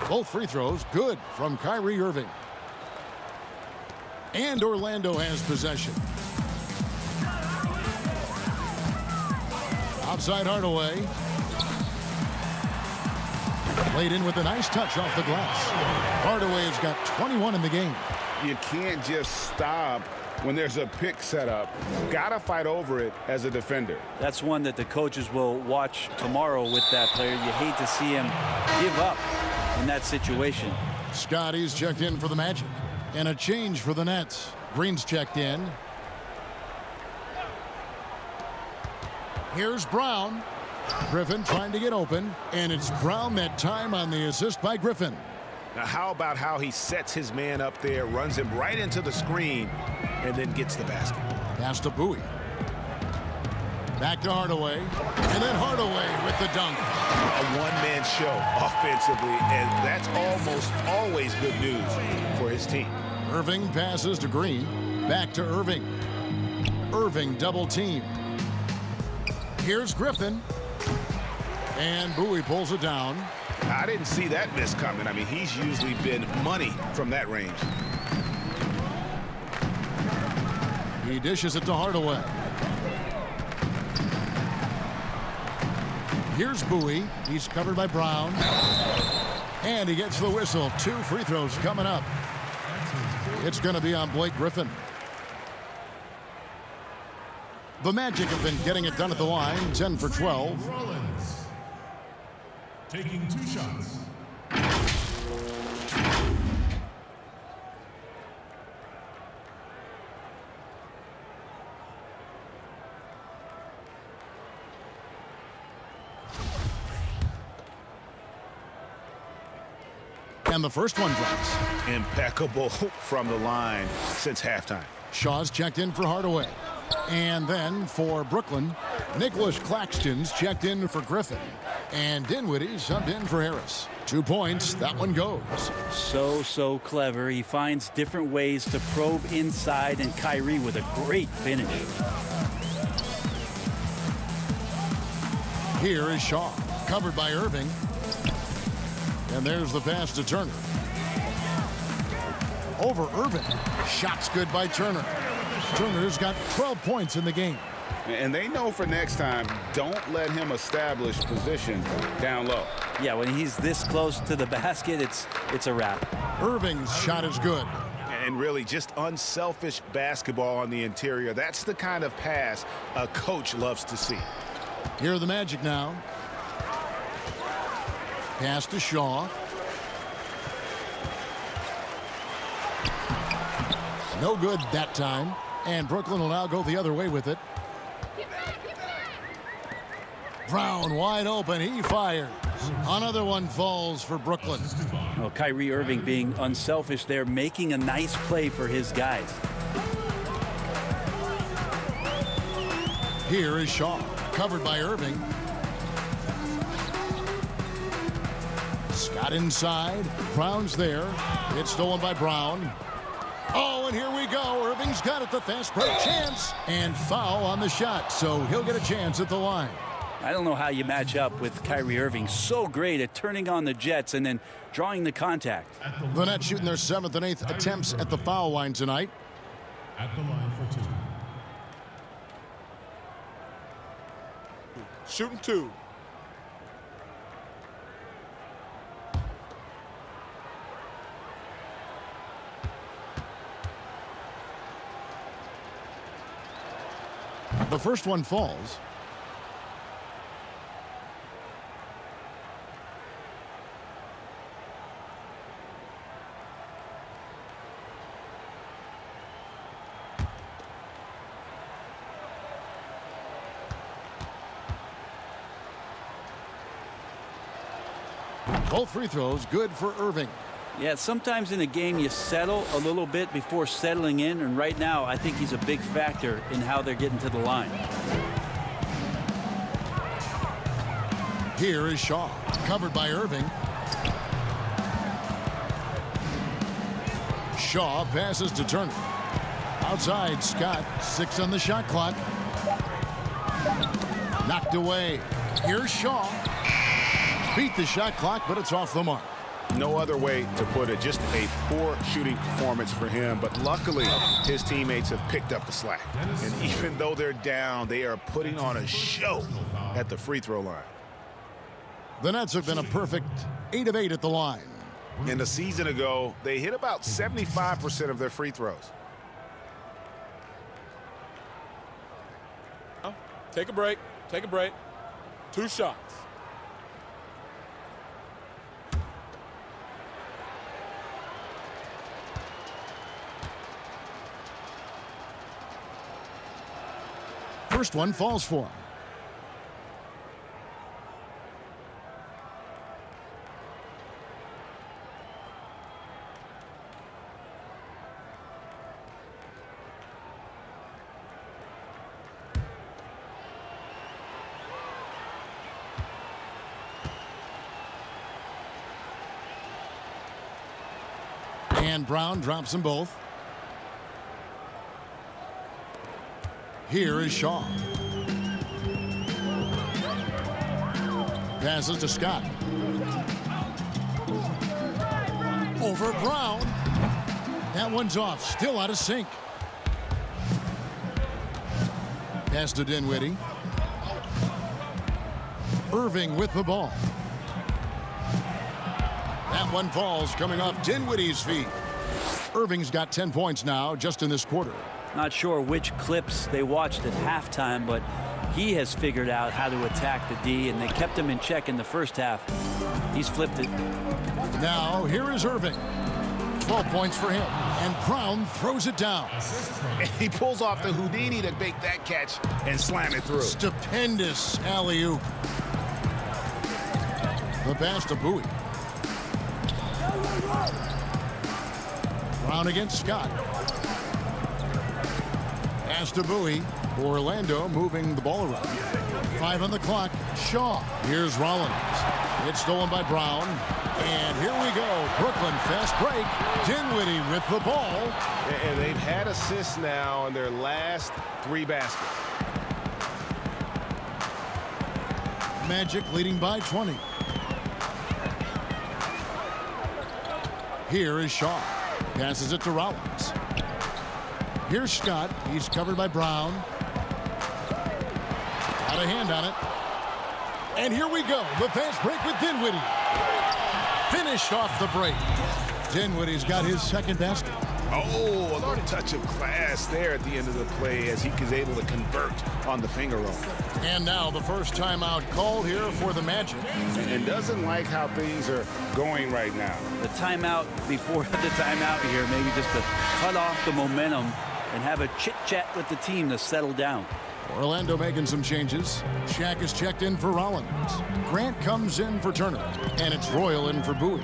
Both free throws good from Kyrie Irving. And Orlando has possession. Outside Hardaway. Played in with a nice touch off the glass. Hardaway has got 21 in the game. You can't just stop when there's a pick set up. Gotta fight over it as a defender. That's one that the coaches will watch tomorrow with that player. You hate to see him give up in that situation. Scotty's checked in for the Magic. And a change for the Nets. Green's checked in. Here's Brown. Griffin trying to get open. And it's Brown that time on the assist by Griffin. Now how about how he sets his man up there, runs him right into the screen, and then gets the basket. Pass to Bowie. Back to Hardaway. And then Hardaway with the dunk. A one-man show offensively, and that's almost always good news for his team. Irving passes to Green. Back to Irving. Irving double team. Here's Griffin. And Bowie pulls it down. I didn't see that miss coming. I mean, he's usually been money from that range. He dishes it to Hardaway. Here's Bowie. He's covered by Brown. And he gets the whistle. 2 free throws coming up. It's going to be on Blake Griffin. The Magic have been getting it done at the line. 10 for 12. Rollins. Taking 2 shots. And the first one drops. Impeccable from the line since halftime. Shaw's checked in for Hardaway. And then for Brooklyn, Nicholas Claxton's checked in for Griffin. And Dinwiddie subbed in for Harris. 2 points. That one goes. So clever. He finds different ways to probe inside, and Kyrie with a great finish. Here is Shaw. Covered by Irving. And there's the pass to Turner. Over Irving. Shots good by Turner. Turner's got 12 points in the game. And they know for next time, don't let him establish position down low. Yeah, when he's this close to the basket, it's a wrap. Irving's shot is good. And really just unselfish basketball on the interior. That's the kind of pass a coach loves to see. Here are the Magic now. Pass to Shaw. No good that time. And Brooklyn will now go the other way with it. Brown wide open. He fires. Another one falls for Brooklyn. Well, Kyrie Irving being unselfish there, making a nice play for his guys. Here is Shaw, covered by Irving. Scott inside. Brown's there. It's stolen by Brown. Oh, and here we go. Irving's got it. The fast break chance. And foul on the shot, so he'll get a chance at the line. I don't know how you match up with Kyrie Irving. So great at turning on the Jets and then drawing the contact. The Nets shooting their 7th and 8th attempts at the foul line tonight. At the line for 2. Shooting 2. The first one falls. Both free throws good for Irving. Yeah, sometimes in a game you settle a little bit before settling in, and right now I think he's a big factor in how they're getting to the line. Here is Shaw, covered by Irving. Shaw passes to Turner. Outside, Scott, 6 on the shot clock. Knocked away. Here's Shaw. Beat the shot clock, but it's off the mark. No other way to put it. Just a poor shooting performance for him. But luckily, his teammates have picked up the slack. And even though they're down, they are putting on a show at the free throw line. The Nets have been a perfect 8 of 8 at the line. And a season ago, they hit about 75% of their free throws. Take a break. Take a break. 2 shots. First one falls for him. And Brown drops them both. Here is Shaw. Passes to Scott. Over Brown. That one's off. Still out of sync. Pass to Dinwiddie. Irving with the ball. That one falls, coming off Dinwiddie's feet. Irving's got 10 points now just in this quarter. Not sure which clips they watched at halftime, but he has figured out how to attack the D, and they kept him in check in the first half. He's flipped it. Now, here is Irving. 12 points for him, and Brown throws it down. And he pulls off the Houdini to make that catch and slam it through. Stupendous alley-oop. The pass to Bowie. Brown against Scott. Pass to Bowie. Orlando moving the ball around. 5 on the clock. Shaw. Here's Rollins. It's stolen by Brown. And here we go. Brooklyn fast break. Dinwiddie with the ball. And they've had assists now in their last 3 baskets. Magic leading by 20. Here is Shaw. Passes it to Rollins. Here's Scott. He's covered by Brown. Got a hand on it. And here we go. The fast break with Dinwiddie. Finished off the break. Dinwiddie's got his second basket. Oh, a little touch of class there at the end of the play as he was able to convert on the finger roll. And now the first timeout called here for the Magic. And doesn't like how things are going right now. The timeout before the timeout here, maybe just to cut off the momentum and have a chit-chat with the team to settle down. Orlando making some changes. Shaq is checked in for Rollins. Grant comes in for Turner. And it's Royal in for Bowie.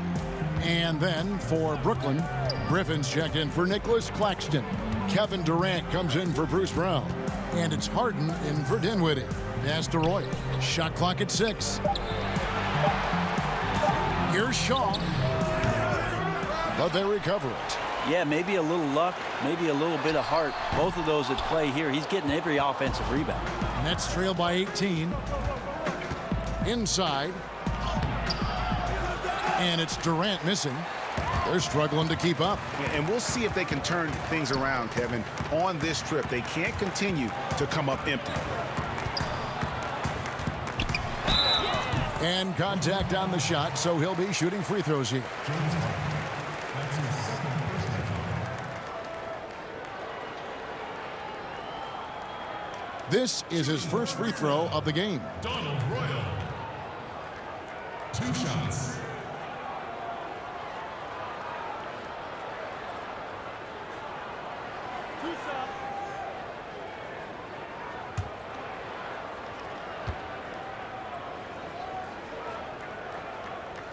And then for Brooklyn, Griffin's checked in for Nicholas Claxton. Kevin Durant comes in for Bruce Brown. And it's Harden in for Dinwiddie. Pass to Royal. Shot clock at 6. Here's Shaw. But they recover it. Yeah, maybe a little luck, maybe a little bit of heart. Both of those at play here. He's getting every offensive rebound. Nets trail by 18. Inside. And it's Durant missing. They're struggling to keep up. And we'll see if they can turn things around, Kevin. On this trip, they can't continue to come up empty. And contact on the shot, so he'll be shooting free throws here. This is his first free throw of the game. Donald Royal. 2 shots.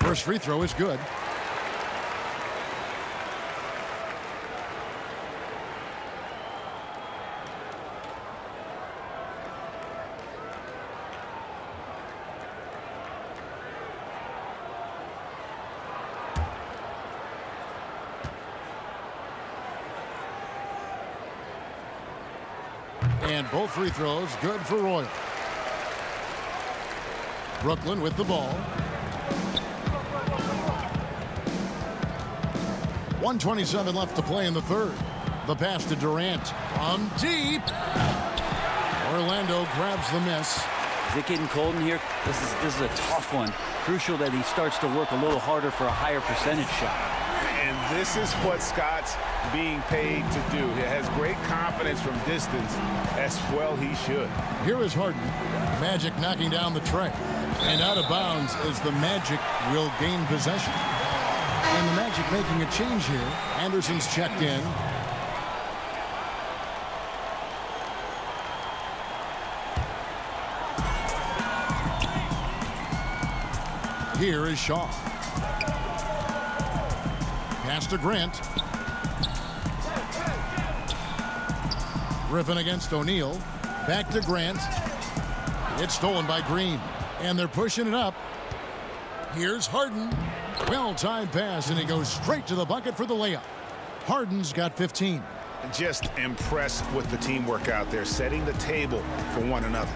First free throw is good. And both free throws good for Royal. Brooklyn with the ball. 1:27 left to play in the third. The pass to Durant from deep. Orlando grabs the miss. Is it getting cold in here? This is a tough one. Crucial that he starts to work a little harder for a higher percentage shot. And this is what Scott's being paid to do. He has great confidence from distance, as well he should. Here is Harden. Magic knocking down the tray. And out of bounds as the Magic will gain possession. And the Magic making a change here. Anderson's checked in. Here is Shaw. Pass to Grant. Griffin against O'Neal. Back to Grant. It's stolen by Green. And they're pushing it up. Here's Harden. Well-timed pass, and he goes straight to the bucket for the layup. Harden's got 15. Just impressed with the teamwork out there, setting the table for one another.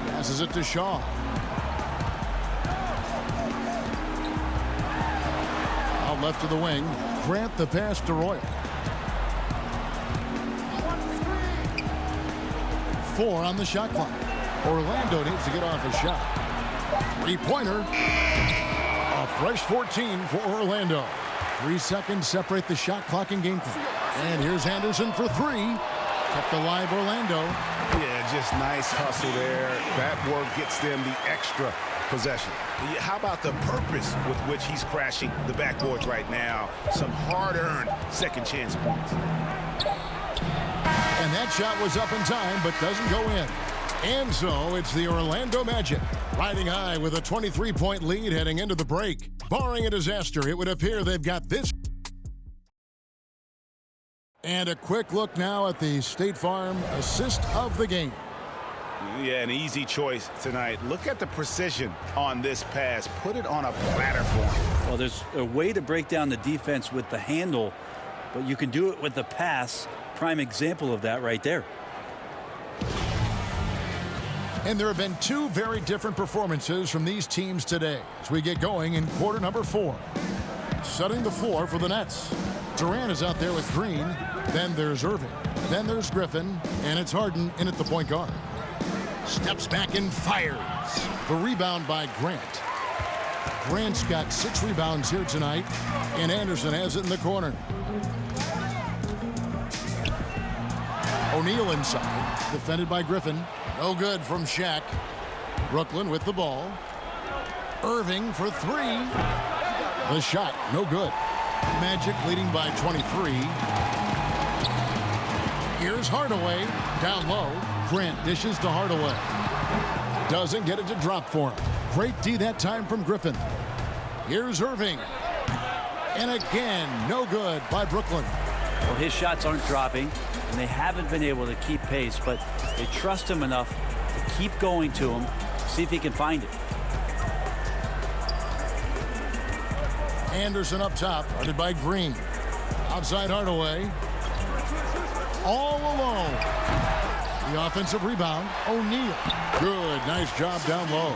Passes it to Shaw. Out left to the wing. Grant the pass to Royal. 4 on the shot clock. Orlando needs to get off a shot. Three-pointer. A fresh 14 for Orlando. 3 seconds separate the shot clock and game clock. And here's Anderson for 3. Kept alive Orlando. Yeah, just nice hustle there. That work gets them the extra possession. How about the purpose with which he's crashing the backboards right now? Some hard-earned second chance points. And that shot was up in time, but doesn't go in. And so it's the Orlando Magic riding high with a 23-point lead heading into the break. Barring a disaster, it would appear they've got this. And a quick look now at the State Farm assist of the game. Yeah, an easy choice tonight. Look at the precision on this pass. Put it on a platter for him. Well, there's a way to break down the defense with the handle, but you can do it with the pass. Prime example of that right there. And there have been 2 very different performances from these teams today as we get going in quarter number 4. Setting the floor for the Nets. Durant is out there with Green. Then there's Irving. Then there's Griffin. And it's Harden in at the point guard. Steps back and fires. The rebound by Grant. Grant's got 6 rebounds here tonight. And Anderson has it in the corner. O'Neal inside. Defended by Griffin. No good from Shaq. Brooklyn with the ball. Irving for three. The shot, no good. Magic leading by 23. Here's Hardaway. Down low. Grant dishes to Hardaway. Doesn't get it to drop for him. Great D that time from Griffin. Here's Irving. And again, no good by Brooklyn. Well, his shots aren't dropping, and they haven't been able to keep pace, but they trust him enough to keep going to him, see if he can find it. Anderson up top, guarded by Green. Outside Hardaway. All alone. The offensive rebound, O'Neal. Good, nice job down low.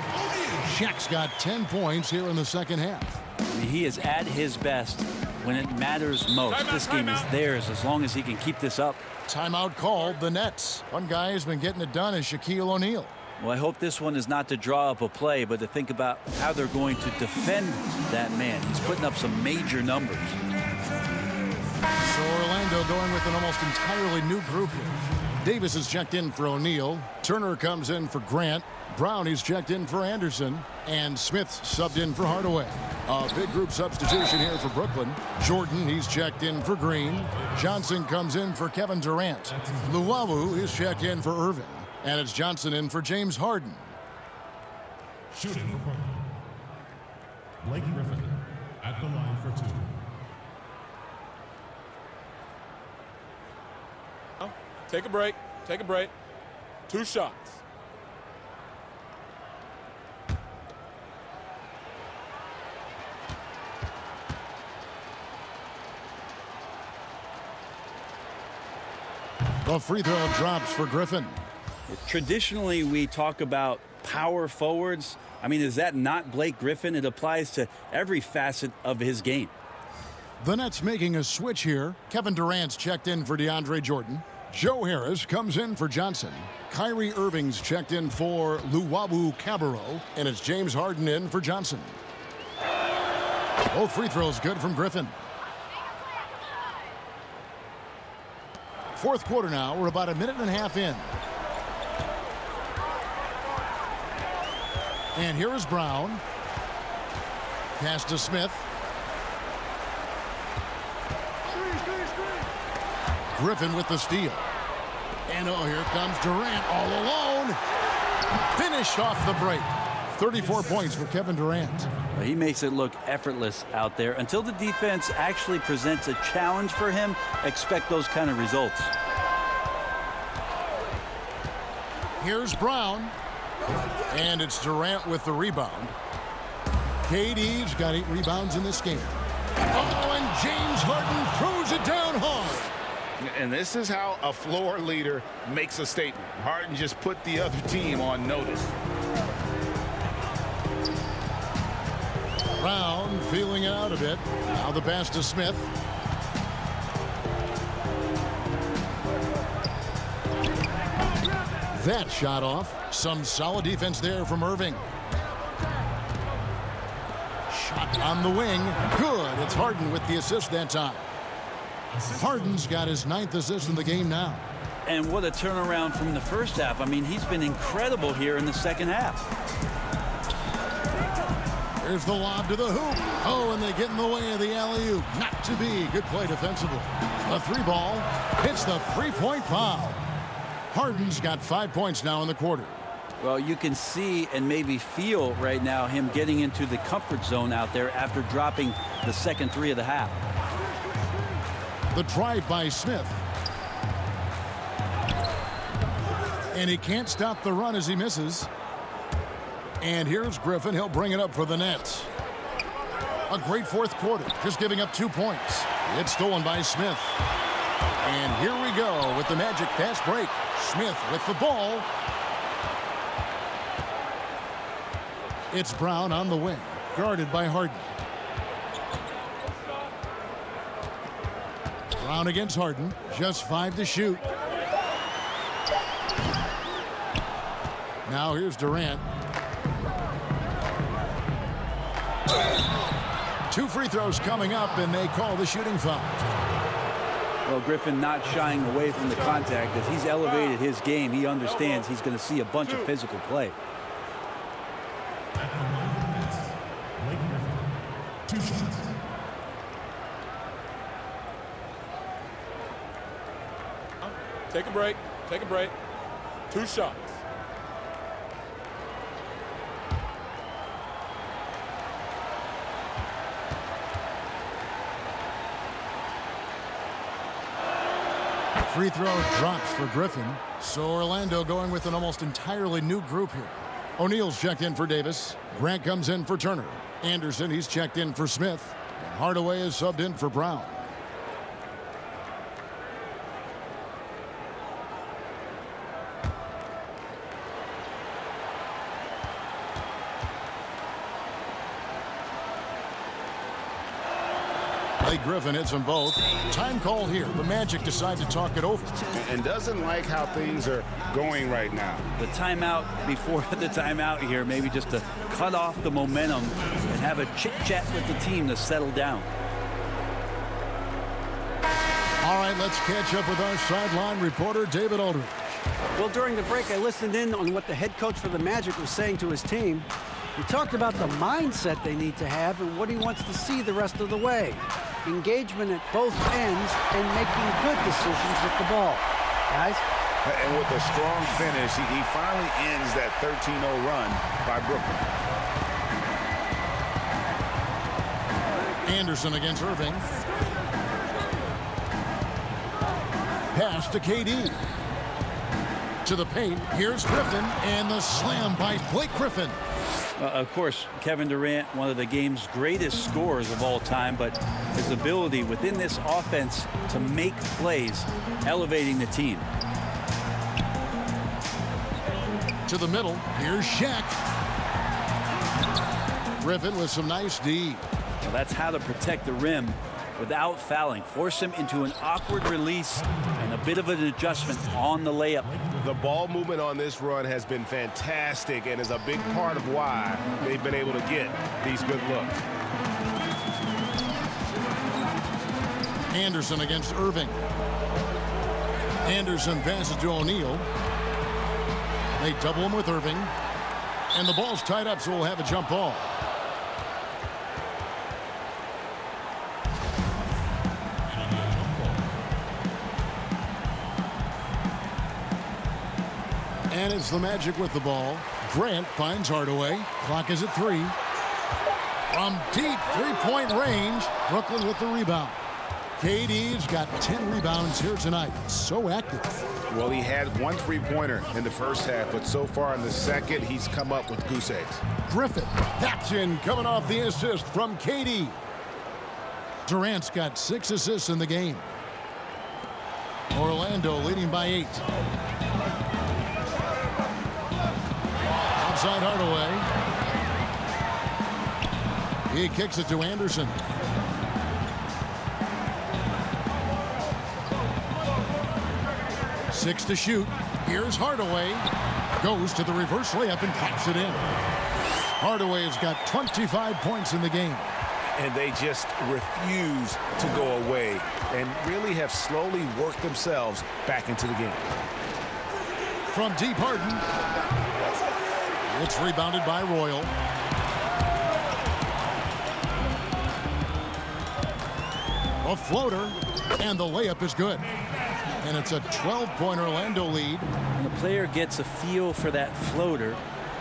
Shaq's got 10 points here in the second half. I mean, he is at his best when it matters most. This game is theirs as long as he can keep this up. Timeout called the Nets. One guy who's been getting it done is Shaquille O'Neal. Well, I hope this one is not to draw up a play, but to think about how they're going to defend that man. He's putting up some major numbers. So Orlando going with an almost entirely new group here. Davis is checked in for O'Neal. Turner comes in for Grant. Brown is checked in for Anderson. And Smith subbed in for Hardaway. A big group substitution here for Brooklyn. Jordan, he's checked in for Green. Johnson comes in for Kevin Durant. Luwawu is checked in for Irving. And it's Johnson in for James Harden. Shooting for Brooklyn. Blake Griffin at the line for two. Take a break. Take a break. 2 shots. The free throw drops for Griffin. Traditionally, we talk about power forwards. I mean, is that not Blake Griffin? It applies to every facet of his game. The Nets making a switch here. Kevin Durant's checked in for DeAndre Jordan. Joe Harris comes in for Johnson. Kyrie Irving's checked in for Luwawu Cabarro. And it's James Harden in for Johnson. Both free throws good from Griffin. Fourth quarter now. We're about a minute and a half in. And here is Brown. Pass to Smith. Griffin with the steal. And oh, here comes Durant all alone. Finished off the break. 34 points for Kevin Durant. He makes it look effortless out there. Until the defense actually presents a challenge for him, expect those kind of results. Here's Brown. And it's Durant with the rebound. KD's got 8 rebounds in this game. Oh, and James Harden throws it down hard. And this is how a floor leader makes a statement. Harden just put the other team on notice. Brown feeling it out a bit. Now the pass to Smith. That shot off. Some solid defense there from Irving. Shot on the wing. Good. It's Harden with the assist that time. Harden's got his 9th assist in the game now. And what a turnaround from the first half. I mean, he's been incredible here in the second half. There's the lob to the hoop. Oh, and they get in the way of the alley-oop. Not to be. Good play defensively. The 3-ball hits the 3-point foul. Harden's got 5 points now in the quarter. Well, you can see and maybe feel right now him getting into the comfort zone out there after dropping the second 3 of the half. The drive by Smith. And he can't stop the run as he misses. And here's Griffin. He'll bring it up for the Nets. A great fourth quarter, just giving up 2 points. It's stolen by Smith. And here we go with the Magic fast break. Smith with the ball. It's Brown on the wing, guarded by Harden. Brown against Harden, just 5 to shoot. Now here's Durant. 2 free throws coming up, and they call the shooting foul. Well, Griffin not shying away from the contact. As he's elevated his game, he understands he's going to see a bunch of physical play. At the line for the net, Blake Griffin. 2 shots. Take a break. Take a break. 2 shots. Free throw drops for Griffin. So Orlando going with an almost entirely new group here. O'Neal's checked in for Davis. Grant comes in for Turner. Anderson, he's checked in for Smith. And Hardaway is subbed in for Brown. Blake Griffin hits them both. Time call here. The Magic decide to talk it over. And doesn't like how things are going right now. The timeout before the timeout here, maybe just to cut off the momentum and have a chit-chat with the team to settle down. All right, let's catch up with our sideline reporter, David Aldridge. Well, during the break, I listened in on what the head coach for the Magic was saying to his team. He talked about the mindset they need to have and what he wants to see the rest of the way. Engagement at both ends and making good decisions with the ball. Guys? And with a strong finish, he finally ends that 13-0 run by Brooklyn. Anderson against Irving. Pass to KD. To the paint. Here's Griffin, and the slam by Blake Griffin. Of course, Kevin Durant, one of the game's greatest scorers of all time, but his ability within this offense to make plays, elevating the team. To the middle. Here's Shaq. Griffin with some nice D. Well, that's how to protect the rim without fouling. Force him into an awkward release and a bit of an adjustment on the layup. The ball movement on this run has been fantastic and is a big part of why they've been able to get these good looks. Anderson against Irving. Anderson passes to O'Neal. They double him with Irving. And the ball's tied up, so we'll have a jump ball. And it's the Magic with the ball. Grant finds Hardaway. Clock is at 3. From deep three-point range, Brooklyn with the rebound. KD's got 10 rebounds here tonight. So active. Well, he had 1 3-pointer in the first half, but so far in the second, he's come up with goose eggs. Griffin, that's in, coming off the assist from KD. Durant's got 6 assists in the game. Orlando leading by 8. Outside Hardaway. He kicks it to Anderson. Six to shoot. Here's Hardaway. Goes to the reverse layup and taps it in. Hardaway's got 25 points in the game. And they just refuse to go away and really have slowly worked themselves back into the game. From deep, Harden. It's rebounded by Royal. A floater, and the layup is good. And it's a 12-point Orlando lead. When the player gets a feel for that floater,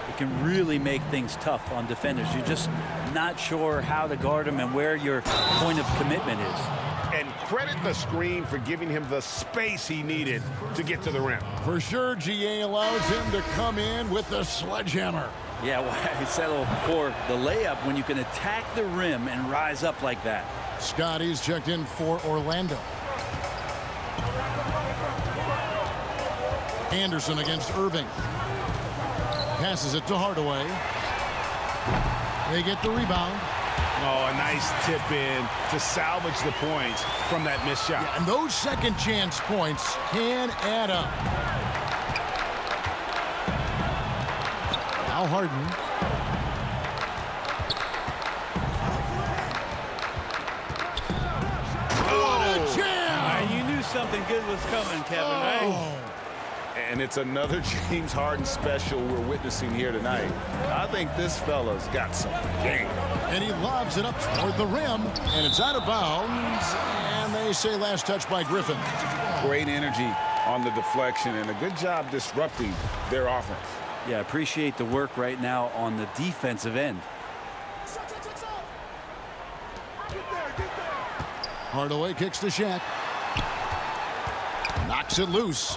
it can really make things tough on defenders. You're just not sure how to guard him and where your point of commitment is. And credit the screen for giving him the space he needed to get to the rim. For sure, GA allows him to come in with the sledgehammer. Yeah, well, I settle for the layup when you can attack the rim and rise up like that. Scotty's checked in for Orlando. Anderson against Irving. Passes it to Hardaway. They get the rebound. Oh, a nice tip in to salvage the points from that missed shot. Yeah, and those second chance points can add up. Now Harden. And you knew something good was coming, Kevin, right? And it's another James Harden special we're witnessing here tonight. I think this fella's got some game. And he lobs it up toward the rim, and it's out of bounds. And they say last touch by Griffin. Great energy on the deflection, and a good job disrupting their offense. Yeah, appreciate the work right now on the defensive end. Hardaway kicks to Shaq. Knocks it loose.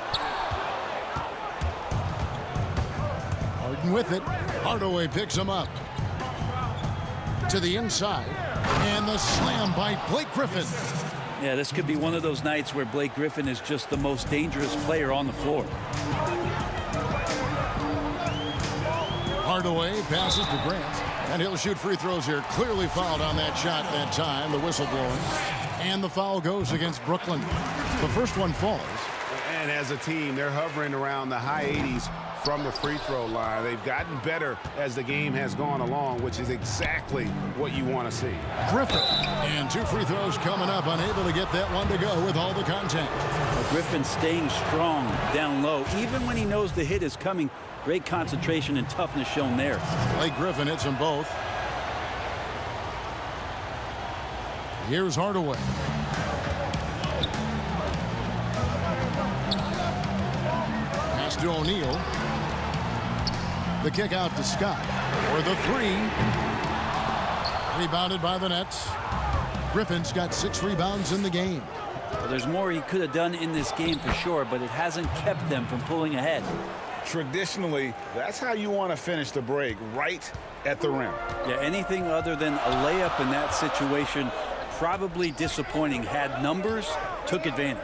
Harden with it. Hardaway picks him up. To the inside. And the slam by Blake Griffin. Yeah, this could be one of those nights where Blake Griffin is just the most dangerous player on the floor. Hardaway passes to Grant. And he'll shoot free throws here. Clearly fouled on that shot that time. The whistle blowing. And the foul goes against Brooklyn. The first one falls. And as a team, they're hovering around the high 80s from the free throw line. They've gotten better as the game has gone along, which is exactly what you want to see. Griffin. And 2 free throws coming up. Unable to get that one to go with all the contact. Griffin staying strong down low. Even when he knows the hit is coming, great concentration and toughness shown there. Blake Griffin hits them both. Here's Hardaway. Pass to O'Neal. The kick out to Scott. For the 3. Rebounded by the Nets. Griffin's got 6 rebounds in the game. Well, there's more he could have done in this game for sure, but it hasn't kept them from pulling ahead. Traditionally, that's how you want to finish the break, right at the rim. Yeah, anything other than a layup in that situation, probably disappointing. Had numbers, took advantage.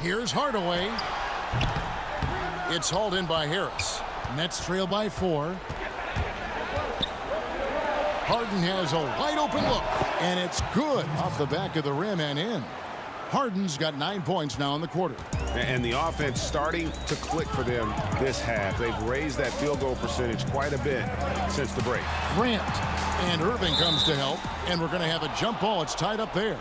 Here's Hardaway. It's hauled in by Harris. Nets trail by 4. Harden has a wide open look, and it's good off the back of the rim and in. Harden's got 9 points now in the quarter. And the offense starting to click for them this half. They've raised that field goal percentage quite a bit since the break. Grant and Irving comes to help, and we're going to have a jump ball. It's tied up there.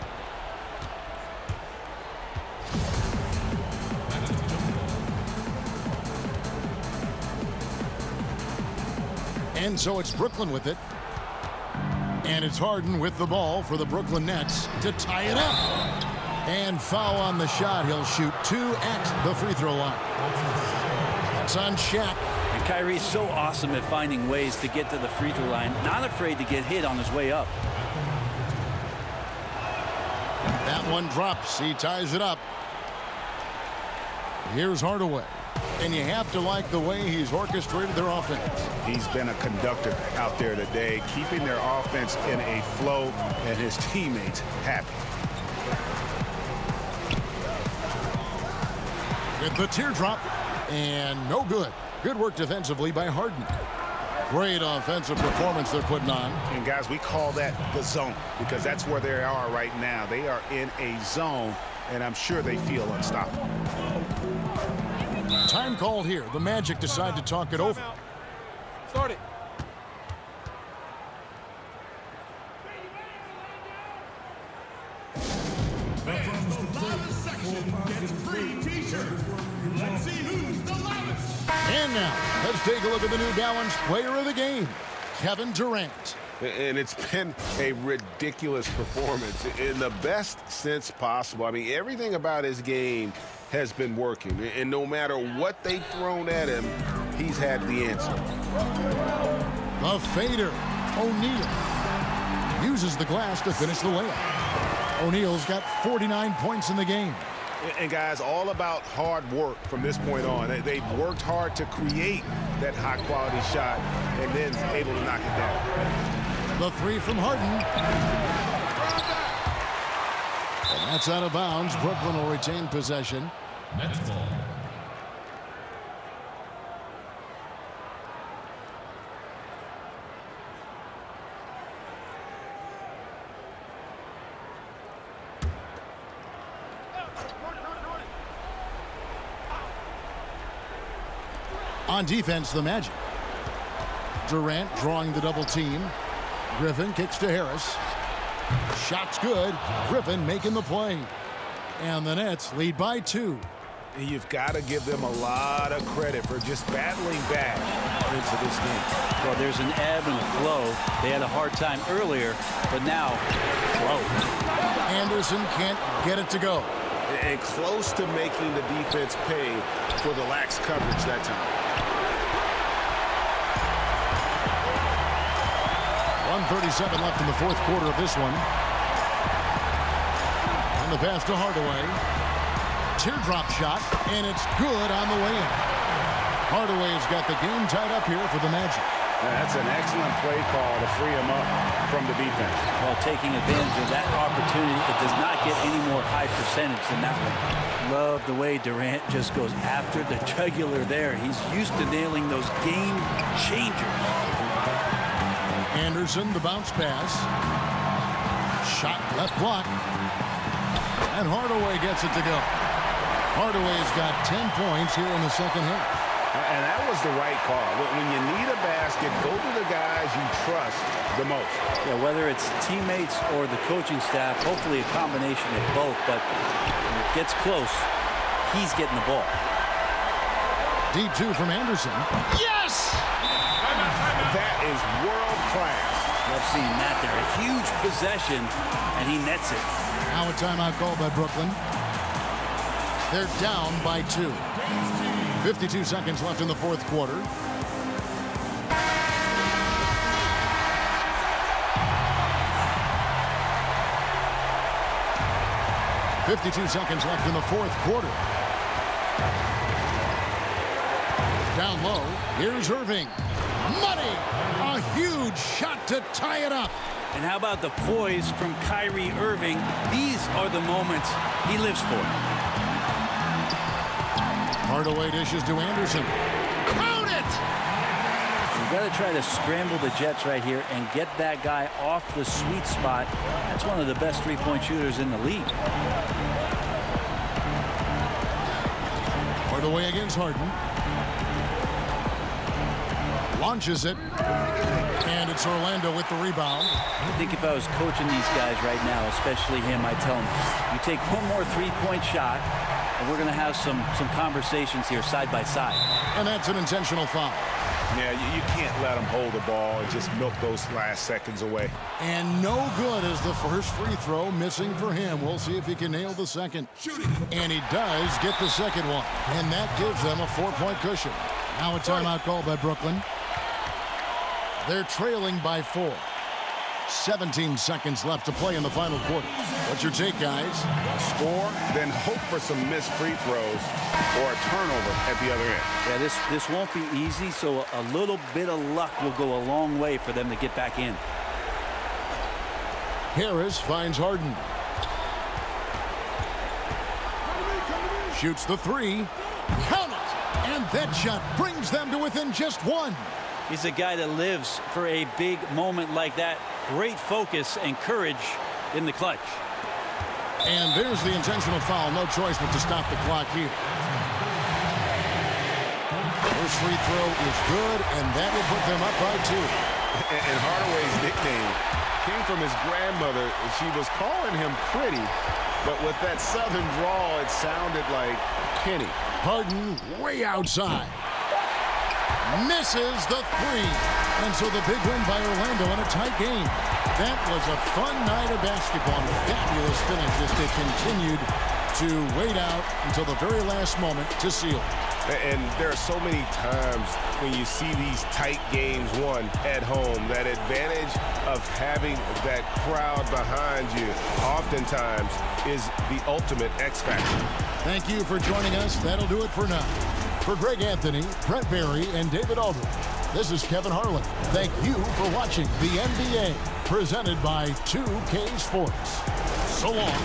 And so it's Brooklyn with it. And it's Harden with the ball for the Brooklyn Nets to tie it up. And foul on the shot. He'll shoot 2 at the free throw line. That's on Shaq. And Kyrie's so awesome at finding ways to get to the free throw line. Not afraid to get hit on his way up. That one drops. He ties it up. Here's Hardaway. And you have to like the way he's orchestrated their offense. He's been a conductor out there today, keeping their offense in a flow and his teammates happy. With the teardrop, and no good. Good work defensively by Harden. Great offensive performance they're putting on. And guys, we call that the zone because that's where they are right now. They are in a zone, and I'm sure they feel unstoppable. Time called here. The Magic decide to talk it over. Start it. And now, let's take a look at the New Balance player of the game, Kevin Durant. And it's been a ridiculous performance in the best sense possible. I mean, everything about his game has been working. And no matter what they've thrown at him, he's had the answer. The fader, O'Neal, uses the glass to finish the layup. O'Neal's got 49 points in the game. And guys, all about hard work from this point on. They've worked hard to create that high-quality shot and then able to knock it down. The 3 from Harden. And that's out of bounds. Brooklyn will retain possession. Nets ball. On defense, the Magic. Durant drawing the double team. Griffin kicks to Harris. Shot's good. Griffin making the play. And the Nets lead by 2. You've got to give them a lot of credit for just battling back into this game. Well, there's an ebb and a flow. They had a hard time earlier, but now, flow. Anderson can't get it to go. And close to making the defense pay for the lax coverage that time. 1:37 left in the fourth quarter of this one. And the pass to Hardaway. Teardrop shot, and it's good on the way in. Hardaway's got the game tied up here for the Magic. That's an excellent play call to free him up from the defense. While taking advantage of that opportunity, it does not get any more high percentage than that one. Love the way Durant just goes after the jugular there. He's used to nailing those game changers. Anderson, the bounce pass. Shot left block. And Hardaway gets it to go. Hardaway's got 10 points here in the second half. And that was the right call. When you need a basket, go to the guys you trust the most. Yeah, whether it's teammates or the coaching staff, hopefully a combination of both, but when it gets close, he's getting the ball. Deep 2 from Anderson. Yes! That is world class. Love seeing that there. A huge possession, and he nets it. Now a timeout called by Brooklyn. They're down by 2. 52 seconds left in the fourth quarter. .52 seconds left in the fourth quarter. Down low, here's Irving. Money! A huge shot to tie it up. And how about the poise from Kyrie Irving? These are the moments he lives for. Hardaway dishes to Anderson. Count it! You've got to try to scramble the Jets right here and get that guy off the sweet spot. That's one of the best three-point shooters in the league. Hardaway against Harden. Launches it. And it's Orlando with the rebound. I think if I was coaching these guys right now, especially him, I'd tell him, you take one more three-point shot, and we're going to have some conversations here side by side. And that's an intentional foul. Yeah, you can't let them hold the ball and just milk those last seconds away. And no good as the first free throw missing for him. We'll see if he can nail the second. And he does get the second one. And that gives them a 4-point cushion. Now a timeout called by Brooklyn. They're trailing by 4. 17 seconds left to play in the final quarter. What's your take, guys? Score, then hope for some missed free throws or a turnover at the other end. Yeah, this won't be easy, so a little bit of luck will go a long way for them to get back in. Harris finds Harden. Shoots the 3. Count it! And that shot brings them to within just 1. He's a guy that lives for a big moment like that. Great focus and courage in the clutch. And there's the intentional foul. No choice but to stop the clock here. First free throw is good, and that will put them up by 2. And Hardaway's nickname came from his grandmother. She was calling him pretty, but with that southern drawl, it sounded like Penny. Harden way outside. Misses the 3. And so the big win by Orlando in a tight game. That was a fun night of basketball. Fabulous finish as they continued to wait out until the very last moment to seal. And there are so many times when you see these tight games won at home, that advantage of having that crowd behind you oftentimes is the ultimate X factor. Thank you for joining us. That'll do it for now. For Greg Anthony, Brent Barry, and David Aldridge, this is Kevin Harlan. Thank you for watching the NBA, presented by 2K Sports. So long.